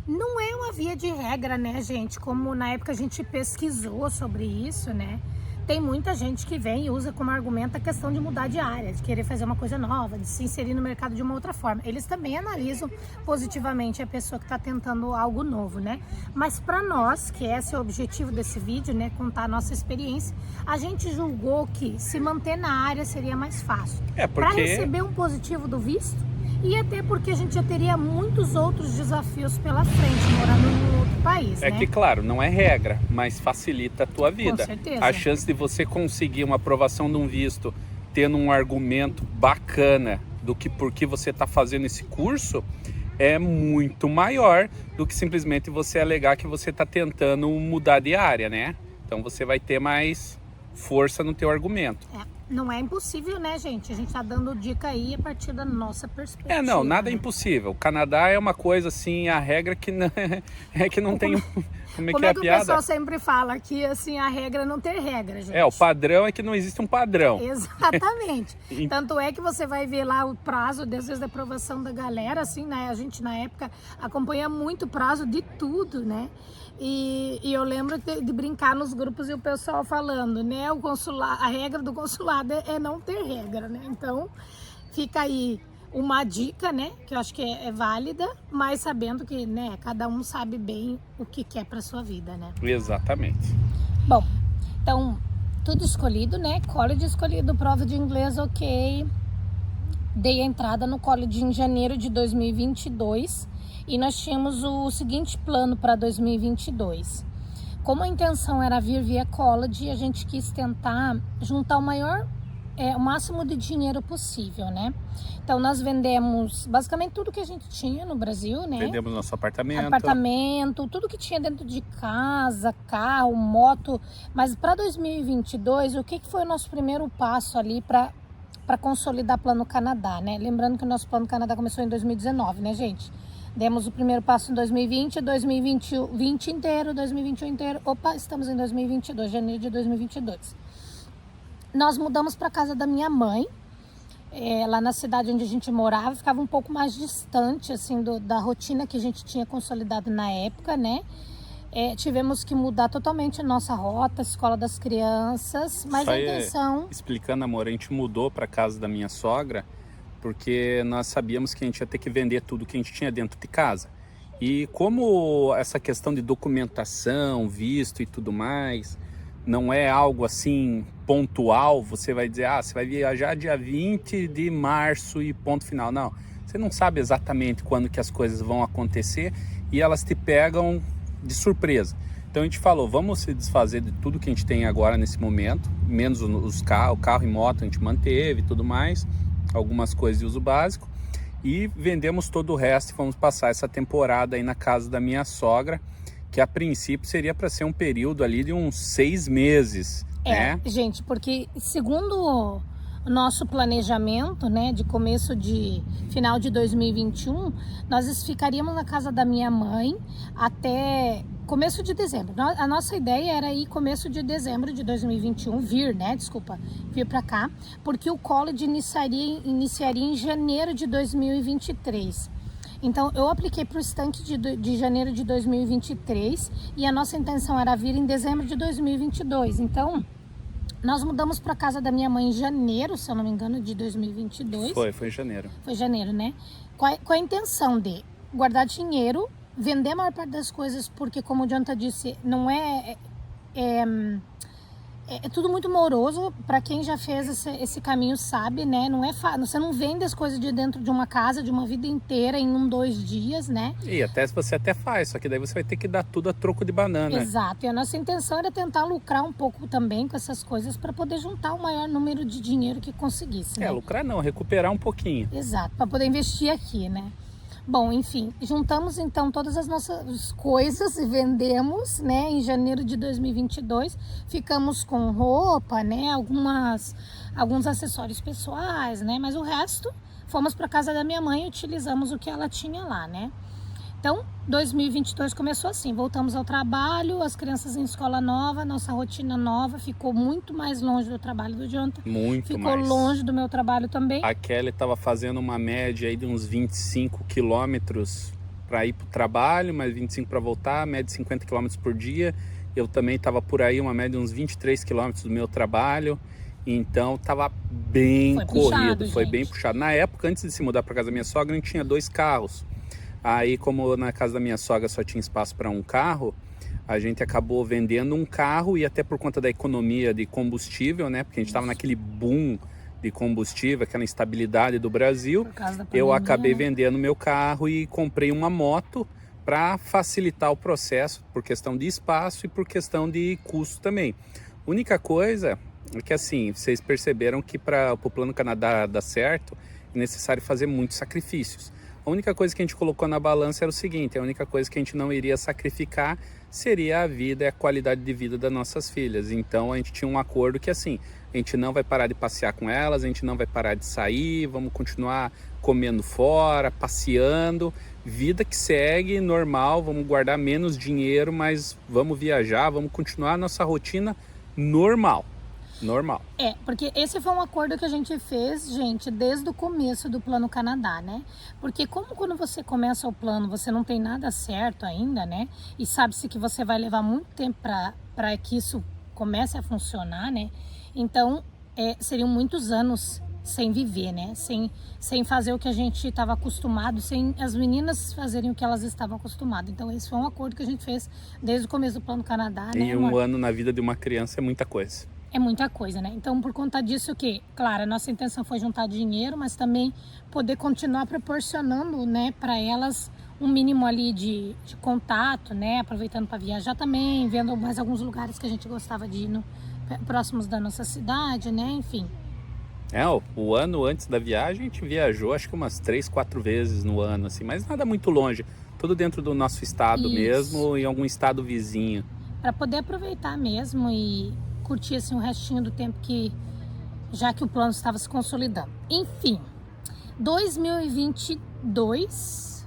Não é uma via de regra, né, gente? Como na época a gente pesquisou sobre isso, né? Tem muita gente que vem e usa como argumento a questão de mudar de área, de querer fazer uma coisa nova, de se inserir no mercado de uma outra forma. Eles também analisam positivamente a pessoa que está tentando algo novo, né? Mas para nós, que esse é o objetivo desse vídeo, né, contar a nossa experiência, a gente julgou que se manter na área seria mais fácil. Para receber um positivo do visto, e até porque a gente já teria muitos outros desafios pela frente, morando em outro país, né? É que, claro, não é regra, mas facilita a tua vida. Com certeza. A chance de você conseguir uma aprovação de um visto tendo um argumento bacana do que por que você está fazendo esse curso é muito maior do que simplesmente você alegar que você está tentando mudar de área, né? Então você vai ter mais força no teu argumento. Não é impossível, né, gente? A gente tá dando dica aí a partir da nossa perspectiva. Não, nada né? é impossível. O Canadá é uma coisa assim, a regra que não, é que não tem... Como é que é a piada? O pessoal sempre fala que, assim, a regra é não ter regra, gente. O padrão é que não existe um padrão. Exatamente. Tanto é que você vai ver lá o prazo, desde a aprovação da galera, assim, né? A gente, na época, acompanha muito o prazo de tudo, né? E eu lembro de brincar nos grupos e o pessoal falando, né? A regra do consulado é não ter regra, né? Então, fica aí uma dica, né, que eu acho que é válida, mas sabendo que, né, cada um sabe bem o que quer para sua vida, né? Exatamente. Bom, então, tudo escolhido, né? College escolhido, prova de inglês ok. Dei a entrada no college em janeiro de 2022 e nós tínhamos o seguinte plano para 2022. Como a intenção era vir via college, a gente quis tentar juntar o máximo de dinheiro possível, né? Então nós vendemos basicamente tudo que a gente tinha no Brasil, né? Vendemos nosso apartamento, tudo que tinha dentro de casa, carro, moto. Mas para 2022, o que foi o nosso primeiro passo ali para consolidar Plano Canadá, né? Lembrando que o nosso Plano Canadá começou em 2019, né, gente? Demos o primeiro passo em 2020, 2020 inteiro, 2021 inteiro. Opa, estamos em 2022, janeiro de 2022. Nós mudamos para casa da minha mãe, lá na cidade onde a gente morava, ficava um pouco mais distante, assim, da rotina que a gente tinha consolidado na época, né? tivemos que mudar totalmente a nossa rota, a escola das crianças, mas a intenção... Explicando, amor, a gente mudou para casa da minha sogra porque nós sabíamos que a gente ia ter que vender tudo que a gente tinha dentro de casa. E como essa questão de documentação, visto e tudo mais, não é algo assim pontual, você vai dizer, você vai viajar dia 20 de março e ponto final. Não, você não sabe exatamente quando que as coisas vão acontecer e elas te pegam de surpresa. Então a gente falou, vamos se desfazer de tudo que a gente tem agora nesse momento, menos o carro e moto a gente manteve e tudo mais, algumas coisas de uso básico, e vendemos todo o resto e fomos passar essa temporada aí na casa da minha sogra, que a princípio seria para ser um período ali de uns 6 meses, né? Gente, porque segundo o nosso planejamento, né, de final de 2021, nós ficaríamos na casa da minha mãe até começo de dezembro. A nossa ideia era ir começo de dezembro de 2021, vir para cá, porque o college iniciaria em janeiro de 2023. Então, eu apliquei para o estanque de janeiro de 2023 e a nossa intenção era vir em dezembro de 2022. Então, nós mudamos para casa da minha mãe em janeiro, se eu não me engano, de 2022. Foi em janeiro. Foi janeiro, né? Com a intenção de guardar dinheiro, vender a maior parte das coisas, porque, como o Jonathan disse, não é tudo muito moroso. Para quem já fez esse caminho sabe, né? Não é você não vende as coisas de dentro de uma casa, de uma vida inteira em 2 dias, né? E até se você até faz, só que daí você vai ter que dar tudo a troco de banana. Exato, e a nossa intenção era tentar lucrar um pouco também com essas coisas para poder juntar o maior número de dinheiro que conseguisse, né? Lucrar não, recuperar um pouquinho. Exato, para poder investir aqui, né? Bom, enfim, juntamos então todas as nossas coisas e vendemos, né, em janeiro de 2022. Ficamos com roupa, né, alguns acessórios pessoais, né, mas o resto fomos para casa da minha mãe e utilizamos o que ela tinha lá, né. Então, 2022 começou assim, voltamos ao trabalho, as crianças em escola nova, nossa rotina nova, ficou muito mais longe do trabalho do Jonathan. Muito mais. Ficou longe do meu trabalho também. A Kelly estava fazendo uma média aí de uns 25 quilômetros para ir para o trabalho, mais 25 para voltar, média de 50 quilômetros por dia. Eu também estava por aí, uma média de uns 23 quilômetros do meu trabalho. Então, estava bem corrido, foi bem puxado. Na época, antes de se mudar para casa da minha sogra, a gente tinha 2 carros. Aí, como na casa da minha sogra só tinha espaço para um carro, a gente acabou vendendo um carro e até por conta da economia de combustível, né? Porque a gente estava naquele boom de combustível, aquela instabilidade do Brasil. Eu acabei vendendo meu carro e comprei uma moto para facilitar o processo por questão de espaço e por questão de custo também. Única coisa é que assim, vocês perceberam que para o Plano Canadá dar certo, é necessário fazer muitos sacrifícios. A única coisa que a gente colocou na balança era o seguinte, a única coisa que a gente não iria sacrificar seria a vida e a qualidade de vida das nossas filhas. Então a gente tinha um acordo que assim, a gente não vai parar de passear com elas, a gente não vai parar de sair, vamos continuar comendo fora, passeando, vida que segue normal, vamos guardar menos dinheiro, mas vamos viajar, vamos continuar a nossa rotina normal. Porque esse foi um acordo que a gente fez, gente, desde o começo do Plano Canadá, né? Porque como quando você começa o plano, você não tem nada certo ainda, né? E sabe-se que você vai levar muito tempo para que isso comece a funcionar, né? Então, seriam muitos anos sem viver, né? Sem fazer o que a gente estava acostumado, sem as meninas fazerem o que elas estavam acostumadas. Então, esse foi um acordo que a gente fez desde o começo do Plano Canadá, né? E um ano na vida de uma criança é muita coisa. É muita coisa, né? Então, por conta disso que, claro, a nossa intenção foi juntar dinheiro, mas também poder continuar proporcionando, né, para elas um mínimo ali de contato, né? Aproveitando para viajar também, vendo mais alguns lugares que a gente gostava de ir próximos da nossa cidade, né? Enfim. O ano antes da viagem a gente viajou acho que umas 3, 4 vezes no ano, assim, mas nada muito longe. Tudo dentro do nosso estado mesmo, em algum estado vizinho. Para poder aproveitar mesmo e curtir assim, o restinho do tempo já que o plano estava se consolidando. Enfim, 2022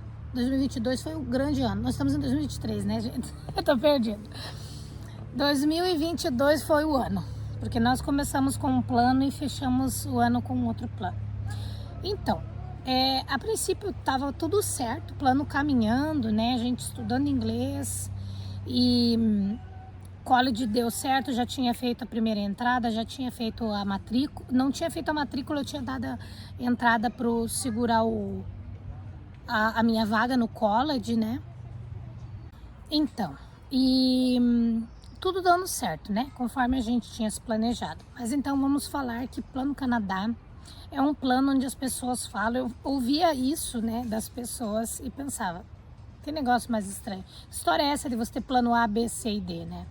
foi um grande ano. Nós estamos em 2023, né, gente? Eu tô perdido. 2022 foi o ano, porque nós começamos com um plano e fechamos o ano com outro plano. Então, a princípio estava tudo certo, plano caminhando, né? A gente estudando inglês, E college deu certo, já tinha feito a primeira entrada, já tinha feito a matrícula. Não tinha feito a matrícula, eu tinha dado a entrada para segurar a minha vaga no college, né? Então, tudo dando certo, né? Conforme a gente tinha se planejado. Mas então vamos falar que Plano Canadá é um plano onde as pessoas falam. Eu ouvia isso, né, das pessoas e pensava, que negócio mais estranho. Que história é essa de você ter plano A, B, C e D, né?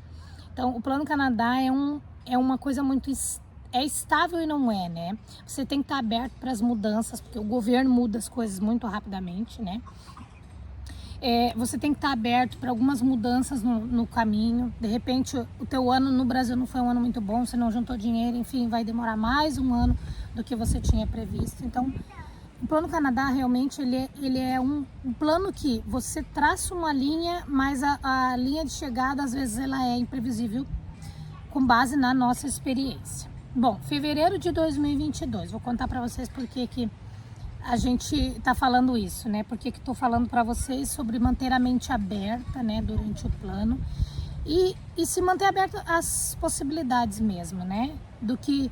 Então, o Plano Canadá é uma coisa muito estável e não é, né? Você tem que estar aberto para as mudanças, porque o governo muda as coisas muito rapidamente, né? Você tem que estar aberto para algumas mudanças no caminho. De repente, o teu ano no Brasil não foi um ano muito bom, você não juntou dinheiro, enfim, vai demorar mais um ano do que você tinha previsto. Então, o Plano Canadá realmente ele é um plano que você traça uma linha, mas a linha de chegada às vezes ela é imprevisível com base na nossa experiência. Bom, fevereiro de 2022, vou contar para vocês por que a gente está falando isso, né? Por que estou falando para vocês sobre manter a mente aberta, né, durante o plano e se manter aberto às possibilidades mesmo, né? De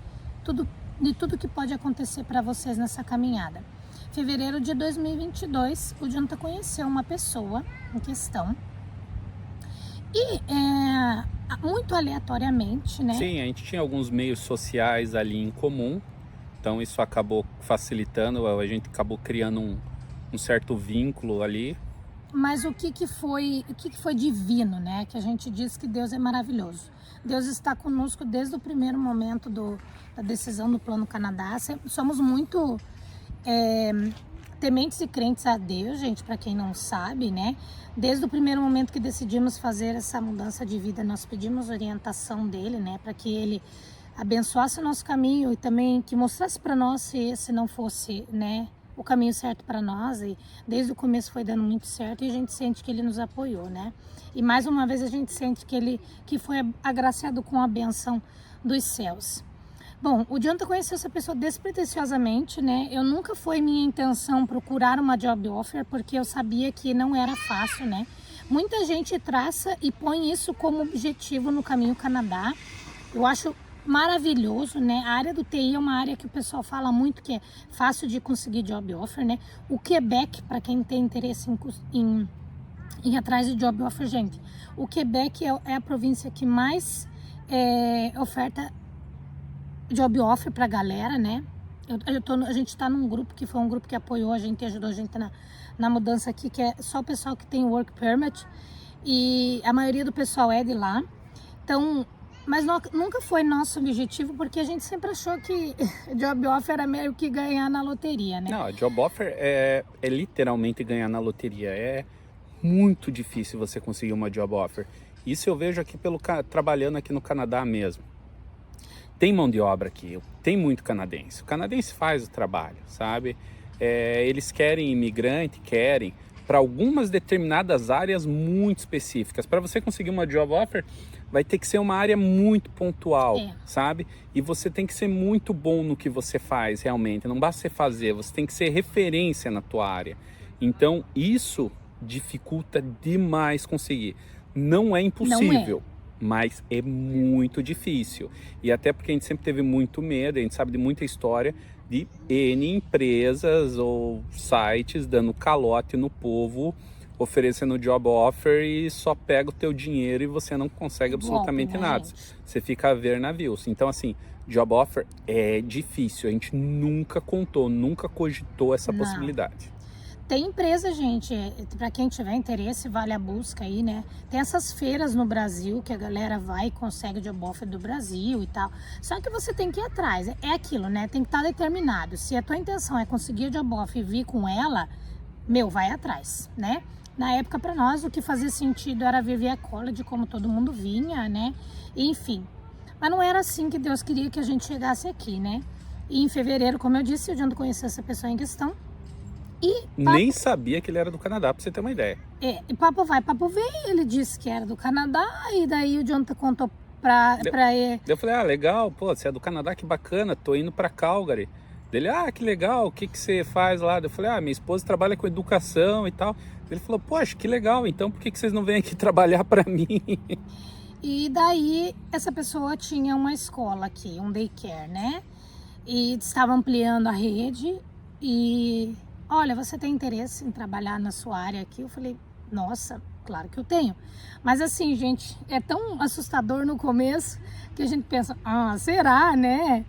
tudo que pode acontecer para vocês nessa caminhada. Fevereiro de 2022, o Jonathan conheceu uma pessoa em questão e muito aleatoriamente, né? Sim, a gente tinha alguns meios sociais ali em comum, então isso acabou facilitando, a gente acabou criando um certo vínculo ali. Mas o que foi divino, né? Que a gente diz que Deus é maravilhoso. Deus está conosco desde o primeiro momento da decisão do Plano Canadá. Somos muito tementes e crentes a Deus, gente, para quem não sabe, né? Desde o primeiro momento que decidimos fazer essa mudança de vida, nós pedimos orientação dele, né? Para que ele abençoasse o nosso caminho e também que mostrasse para nós se esse não fosse, né, o caminho certo para nós. E desde o começo foi dando muito certo e a gente sente que ele nos apoiou, né? E mais uma vez a gente sente que foi agraciado com a benção dos céus. Bom, o Jonathan conheceu essa pessoa despretensiosamente, né? Eu nunca foi minha intenção procurar uma job offer, porque eu sabia que não era fácil, né? Muita gente traça e põe isso como objetivo no Caminho Canadá. Eu acho maravilhoso, né? A área do TI é uma área que o pessoal fala muito que é fácil de conseguir job offer, né? O Quebec, para quem tem interesse em ir atrás de job offer, gente, o Quebec é a província que mais oferta job offer pra galera, né? A gente tá num grupo que foi um grupo que apoiou a gente e ajudou a gente na mudança aqui, que é só o pessoal que tem work permit, e a maioria do pessoal é de lá. Então, mas nunca foi nosso objetivo, porque a gente sempre achou que job offer era meio que ganhar na loteria, né? Não, job offer é literalmente ganhar na loteria. É muito difícil você conseguir uma job offer. Isso eu vejo aqui trabalhando aqui no Canadá mesmo. Tem mão de obra aqui, tem muito canadense. O canadense faz o trabalho, sabe? Eles querem imigrante, para algumas determinadas áreas muito específicas. Para você conseguir uma job offer, vai ter que ser uma área muito pontual, sabe? E você tem que ser muito bom no que você faz realmente. Não basta você fazer, você tem que ser referência na tua área. Então, isso dificulta demais conseguir. Não é impossível. Não é. Mas é muito difícil. E até porque a gente sempre teve muito medo, a gente sabe de muita história de N empresas ou sites dando calote no povo, oferecendo job offer e só pega o teu dinheiro e você não consegue absolutamente nada. Você fica a ver navios. Então, assim, job offer é difícil. A gente nunca contou, nunca cogitou essa possibilidade. Tem empresa, gente, para quem tiver interesse, vale a busca aí, né? Tem essas feiras no Brasil que a galera vai e consegue job offer do Brasil e tal. Só que você tem que ir atrás, é aquilo, né? Tem que estar determinado. Se a tua intenção é conseguir job offer e vir com ela, vai atrás, né? Na época, para nós, o que fazia sentido era viver a college, como todo mundo vinha, né? Enfim, mas não era assim que Deus queria que a gente chegasse aqui, né? E em fevereiro, como eu disse, o Jonathan conheceu essa pessoa em questão. Nem sabia que ele era do Canadá, pra você ter uma ideia. E papo vai, papo vem, ele disse que era do Canadá, e daí o Jonathan contou pra ele. Eu falei, legal, pô, você é do Canadá, que bacana, tô indo pra Calgary. Ele, que legal, o que você faz lá? Eu falei, minha esposa trabalha com educação e tal. Ele falou, poxa, que legal, então por que vocês não vêm aqui trabalhar para mim? E daí, essa pessoa tinha uma escola aqui, um daycare, né? E estava ampliando a rede e, olha, você tem interesse em trabalhar na sua área aqui? Eu falei, nossa, claro que eu tenho. Mas assim, gente, é tão assustador no começo que a gente pensa, será, né?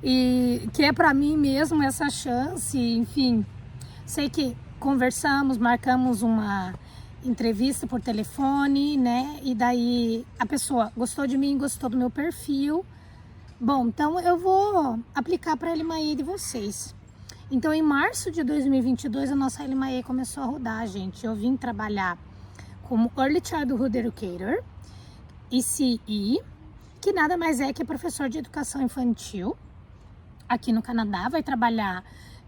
E que é para mim mesmo essa chance, enfim. Sei que conversamos, marcamos uma entrevista por telefone, né? E daí a pessoa gostou de mim, gostou do meu perfil. Bom, então eu vou aplicar para a LMAE de vocês. Então, em março de 2022, a nossa LMAE começou a rodar, gente. Eu vim trabalhar como Early Childhood Educator, ECE, que nada mais é que professor de educação infantil aqui no Canadá. Vai trabalhar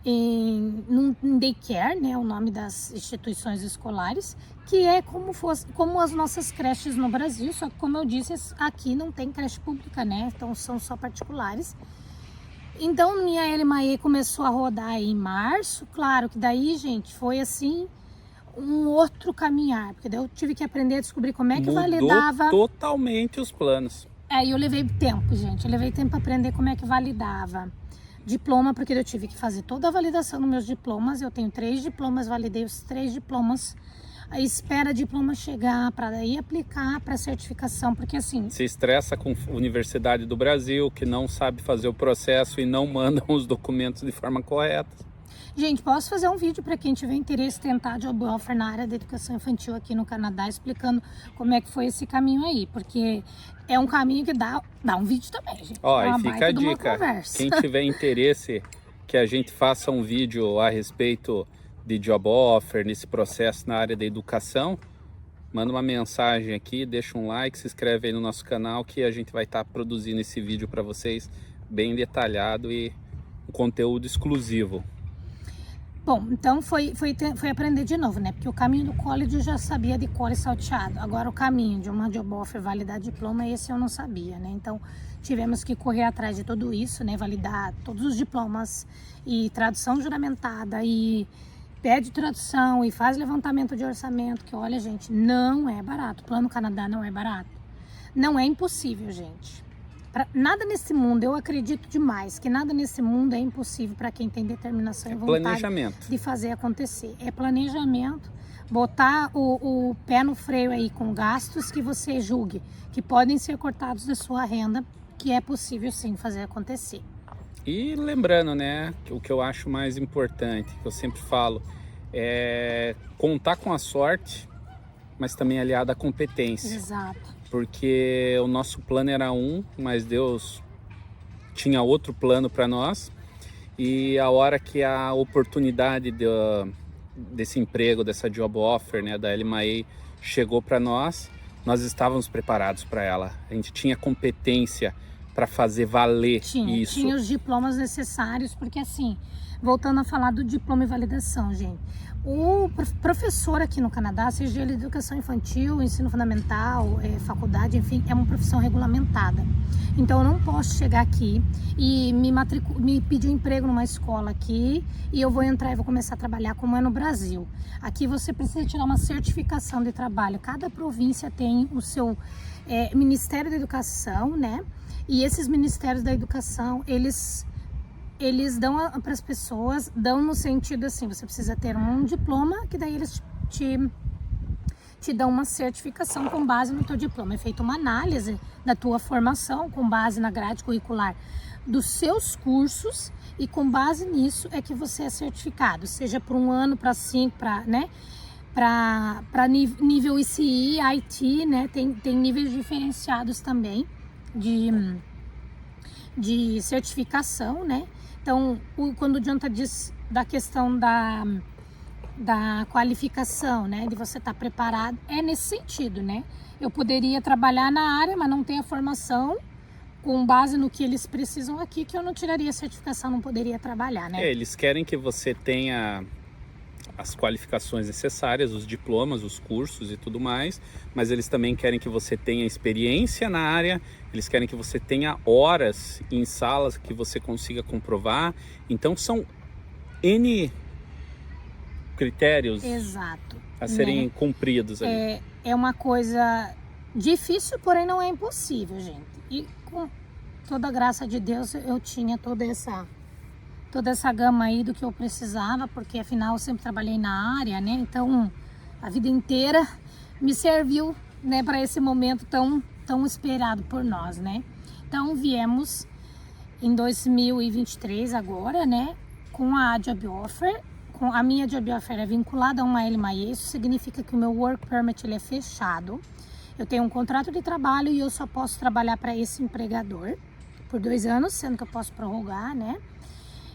em daycare, né, o nome das instituições escolares, que é como as nossas creches no Brasil, só que, como eu disse, aqui não tem creche pública, né, então são só particulares. Então, minha LMAE começou a rodar em março, claro que daí, gente, foi assim, um outro caminhar, porque daí eu tive que aprender a descobrir como é que validava. Totalmente os planos. Eu levei tempo, gente, eu levei tempo para aprender como é que validava diploma, porque eu tive que fazer toda a validação dos meus diplomas. Eu tenho 3 diplomas, validei os 3 diplomas. Aí espera diploma chegar para daí aplicar para certificação, porque assim... Se estressa com a Universidade do Brasil, que não sabe fazer o processo e não mandam os documentos de forma correta. Gente, posso fazer um vídeo para quem tiver interesse tentar job offer na área da educação infantil aqui no Canadá, explicando como é que foi esse caminho aí, porque é um caminho que dá um vídeo também, gente. E fica a dica, quem tiver interesse que a gente faça um vídeo a respeito de job offer, nesse processo na área da educação, manda uma mensagem aqui, deixa um like, se inscreve aí no nosso canal que a gente vai estar produzindo esse vídeo para vocês bem detalhado e um conteúdo exclusivo. Bom, então foi aprender de novo, né? Porque o caminho do college eu já sabia de cor e salteado. Agora o caminho de uma job offer, validar diploma, esse eu não sabia, né? Então tivemos que correr atrás de tudo isso, né? Validar todos os diplomas e tradução juramentada e pede tradução e faz levantamento de orçamento, que olha, gente, não é barato. Plano Canadá não é barato. Não é impossível, gente. Nada nesse mundo, eu acredito demais que nada nesse mundo é impossível para quem tem determinação e vontade de fazer acontecer. É planejamento, botar o pé no freio aí com gastos que você julgue, que podem ser cortados da sua renda, que é possível sim fazer acontecer. E lembrando, né, o que eu acho mais importante, que eu sempre falo, é contar com a sorte, mas também aliado à competência. Exato. Porque o nosso plano era mas Deus tinha outro plano para nós, e a hora que a oportunidade desse emprego, dessa job offer, né, da LMAE chegou para nós estávamos preparados para ela. A gente tinha competência para fazer valer isso. Tinha os diplomas necessários, porque assim, voltando a falar do diploma e validação, gente, o professor aqui no Canadá, seja ele de educação infantil, ensino fundamental, faculdade, enfim, é uma profissão regulamentada. Então eu não posso chegar aqui e me pedir um emprego numa escola aqui e eu vou entrar e vou começar a trabalhar como é no Brasil. Aqui você precisa tirar uma certificação de trabalho. Cada província tem o seu Ministério da Educação, né? E esses Ministérios da Educação, eles dão para as pessoas, dão no sentido assim, você precisa ter um diploma, que daí eles te dão uma certificação com base no teu diploma. É feita uma análise da tua formação com base na grade curricular dos seus cursos e com base nisso é que você é certificado, seja por 1 ano, para 5, né? Para nível ICI, IT, né? Tem níveis diferenciados também de certificação, né? Então, quando o Jonathan diz da questão da qualificação, né, de você estar preparado, é nesse sentido, né? Eu poderia trabalhar na área, mas não ter a formação com base no que eles precisam aqui, que eu não tiraria a certificação, não poderia trabalhar, né? Eles querem que você tenha as qualificações necessárias, os diplomas, os cursos e tudo mais, mas eles também querem que você tenha experiência na área, eles querem que você tenha horas em salas que você consiga comprovar. Então são N critérios. Exato. a serem né? cumpridos ali. É uma coisa difícil, porém não é impossível, gente. E com toda a graça de Deus, eu tinha toda essa gama aí do que eu precisava, porque afinal eu sempre trabalhei na área, né? Então, a vida inteira me serviu, né, para esse momento tão esperado por nós, né? Então, viemos em 2023 agora, né, com a Job Offer. A minha Job Offer é vinculada a uma LMIA, isso significa que o meu Work Permit ele é fechado. Eu tenho um contrato de trabalho e eu só posso trabalhar para esse empregador por 2 anos, sendo que eu posso prorrogar, né?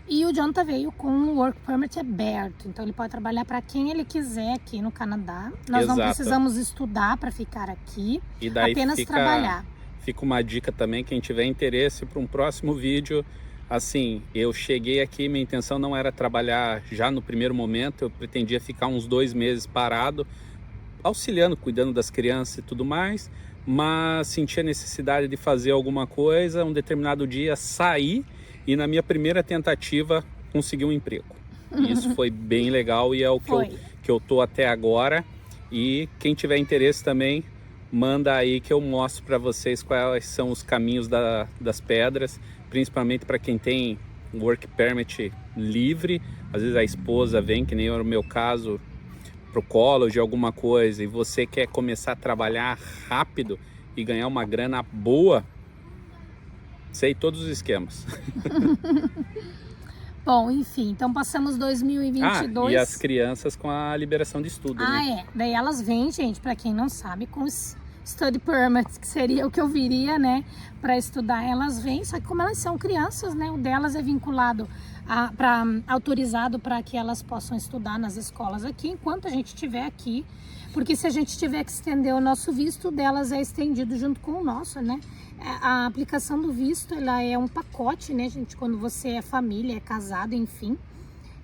E o Jonathan veio com um Work Permit aberto, então ele pode trabalhar para quem ele quiser aqui no Canadá. Nós não precisamos estudar para ficar aqui, e daí apenas trabalhar. Fica uma dica também, quem tiver interesse para um próximo vídeo. Assim, eu cheguei aqui, minha intenção não era trabalhar já no primeiro momento, eu pretendia ficar uns 2 meses parado, auxiliando, cuidando das crianças e tudo mais, mas senti a necessidade de fazer alguma coisa, um determinado dia saí e na minha primeira tentativa consegui um emprego. E isso foi bem legal e é o que eu tô até agora. E quem tiver interesse também, manda aí que eu mostro para vocês quais são os caminhos das pedras, principalmente para quem tem Work Permit livre. Às vezes a esposa vem, que nem no meu caso, pro college, alguma coisa, e você quer começar a trabalhar rápido e ganhar uma grana boa. Sei todos os esquemas. Bom, enfim, então passamos 2022. E as crianças com a liberação de estudo, né? Daí elas vêm, gente, para quem não sabe, com os Study Permits, que seria o que eu viria, né, para estudar. Elas vêm, só que como elas são crianças, né, o delas é vinculado, autorizado para que elas possam estudar nas escolas aqui, enquanto a gente estiver aqui. Porque se a gente tiver que estender o nosso visto, o delas é estendido junto com o nosso, né? A aplicação do visto, ela é um pacote, né, gente? Quando você é família, é casado, enfim,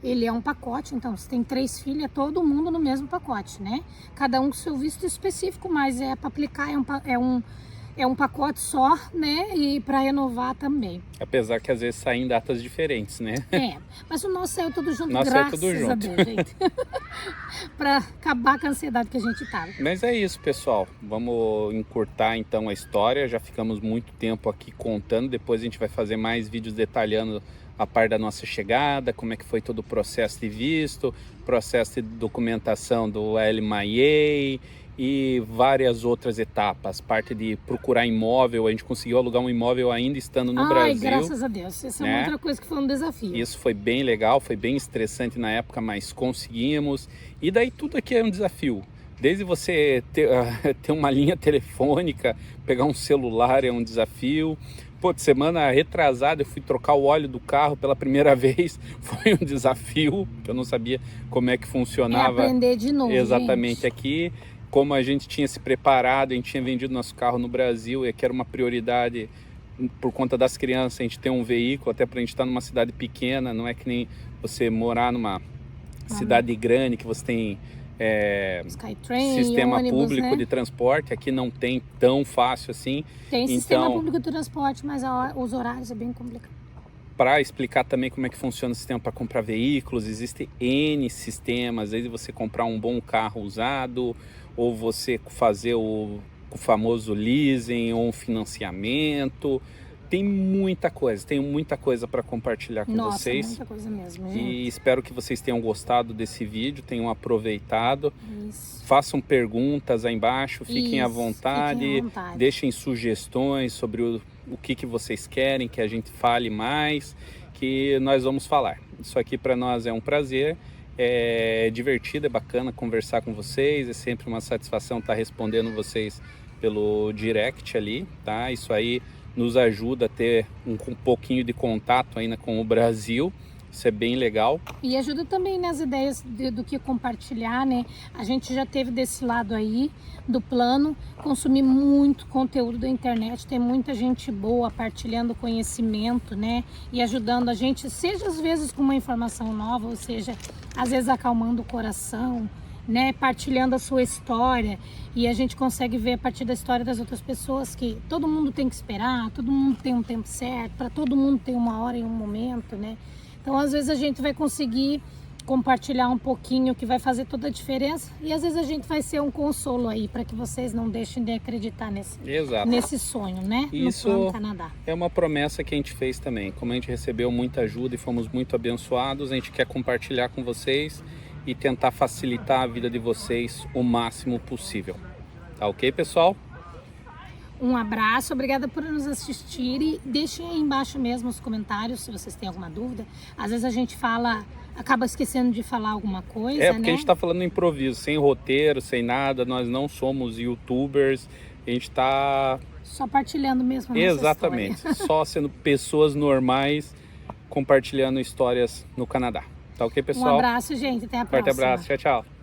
ele é um pacote. Então, se tem 3 filhos, é todo mundo no mesmo pacote, né? Cada um com seu visto específico, mas é para aplicar, é um pacote só, né? E para renovar também. Apesar que às vezes saem datas diferentes, né? Mas o nosso saiu tudo junto, graças a Deus, gente. Para acabar com a ansiedade que a gente tava. Mas é isso, pessoal. Vamos encurtar então a história. Já ficamos muito tempo aqui contando. Depois a gente vai fazer mais vídeos detalhando a parte da nossa chegada, como é que foi todo o processo de visto, processo de documentação do LMIA e várias outras etapas. Parte de procurar imóvel, a gente conseguiu alugar um imóvel ainda estando no Brasil. Graças a Deus. Essa é uma outra coisa que foi um desafio. Isso foi bem legal, foi bem estressante na época, mas conseguimos. E daí tudo aqui é um desafio. Desde você ter uma linha telefônica, pegar um celular é um desafio. Pô, de semana retrasada eu fui trocar o óleo do carro pela primeira vez, foi um desafio, que eu não sabia como é que funcionava. Aprender de novo, exatamente, gente. Aqui, como a gente tinha se preparado, a gente tinha vendido nosso carro no Brasil, e aqui era uma prioridade por conta das crianças, a gente ter um veículo, até pra gente estar numa cidade pequena, não é que nem você morar numa cidade grande, que você tem Skytrain, sistema ônibus, público, né, de transporte. Aqui não tem tão fácil assim. Tem sistema público de transporte, mas os horários é bem complicado. Para explicar também como é que funciona o sistema para comprar veículos, existem N sistemas, desde você comprar um bom carro usado, ou você fazer o famoso leasing ou um financiamento. Tem muita coisa para compartilhar com vocês. Muita coisa mesmo, gente. E espero que vocês tenham gostado desse vídeo, tenham aproveitado. Isso. Façam perguntas aí embaixo, fiquem à vontade, deixem sugestões sobre o que vocês querem que a gente fale mais, que nós vamos falar. Isso aqui para nós é um prazer, é divertido, é bacana conversar com vocês, é sempre uma satisfação estar respondendo vocês pelo direct ali, tá? Isso aí nos ajuda a ter um pouquinho de contato ainda com o Brasil. Isso é bem legal. E ajuda também nas ideias do que compartilhar, né? A gente já teve desse lado aí do plano, consumir muito conteúdo da internet, tem muita gente boa partilhando conhecimento, né? E ajudando a gente, seja às vezes com uma informação nova, ou seja, às vezes acalmando o coração, né, partilhando a sua história, e a gente consegue ver a partir da história das outras pessoas que todo mundo tem que esperar, todo mundo tem um tempo certo, para todo mundo tem uma hora e um momento, né? Então às vezes a gente vai conseguir compartilhar um pouquinho, que vai fazer toda a diferença. E às vezes a gente vai ser um consolo aí para que vocês não deixem de acreditar nesse sonho, né? Isso no Plano Canadá. É uma promessa que a gente fez também. Como a gente recebeu muita ajuda e fomos muito abençoados, a gente quer compartilhar com vocês e tentar facilitar a vida de vocês o máximo possível. Tá ok, pessoal? Um abraço, obrigada por nos assistirem. Deixem aí embaixo mesmo os comentários se vocês têm alguma dúvida. Às vezes a gente acaba esquecendo de falar alguma coisa, porque né? a gente tá falando improviso, sem roteiro, sem nada. Nós não somos youtubers, a gente tá... Só partilhando mesmo a nossa Exatamente, história. só sendo pessoas normais compartilhando histórias no Canadá. Tá ok, pessoal? Um abraço, gente, até a Forte próxima. abraço, tchau, tchau.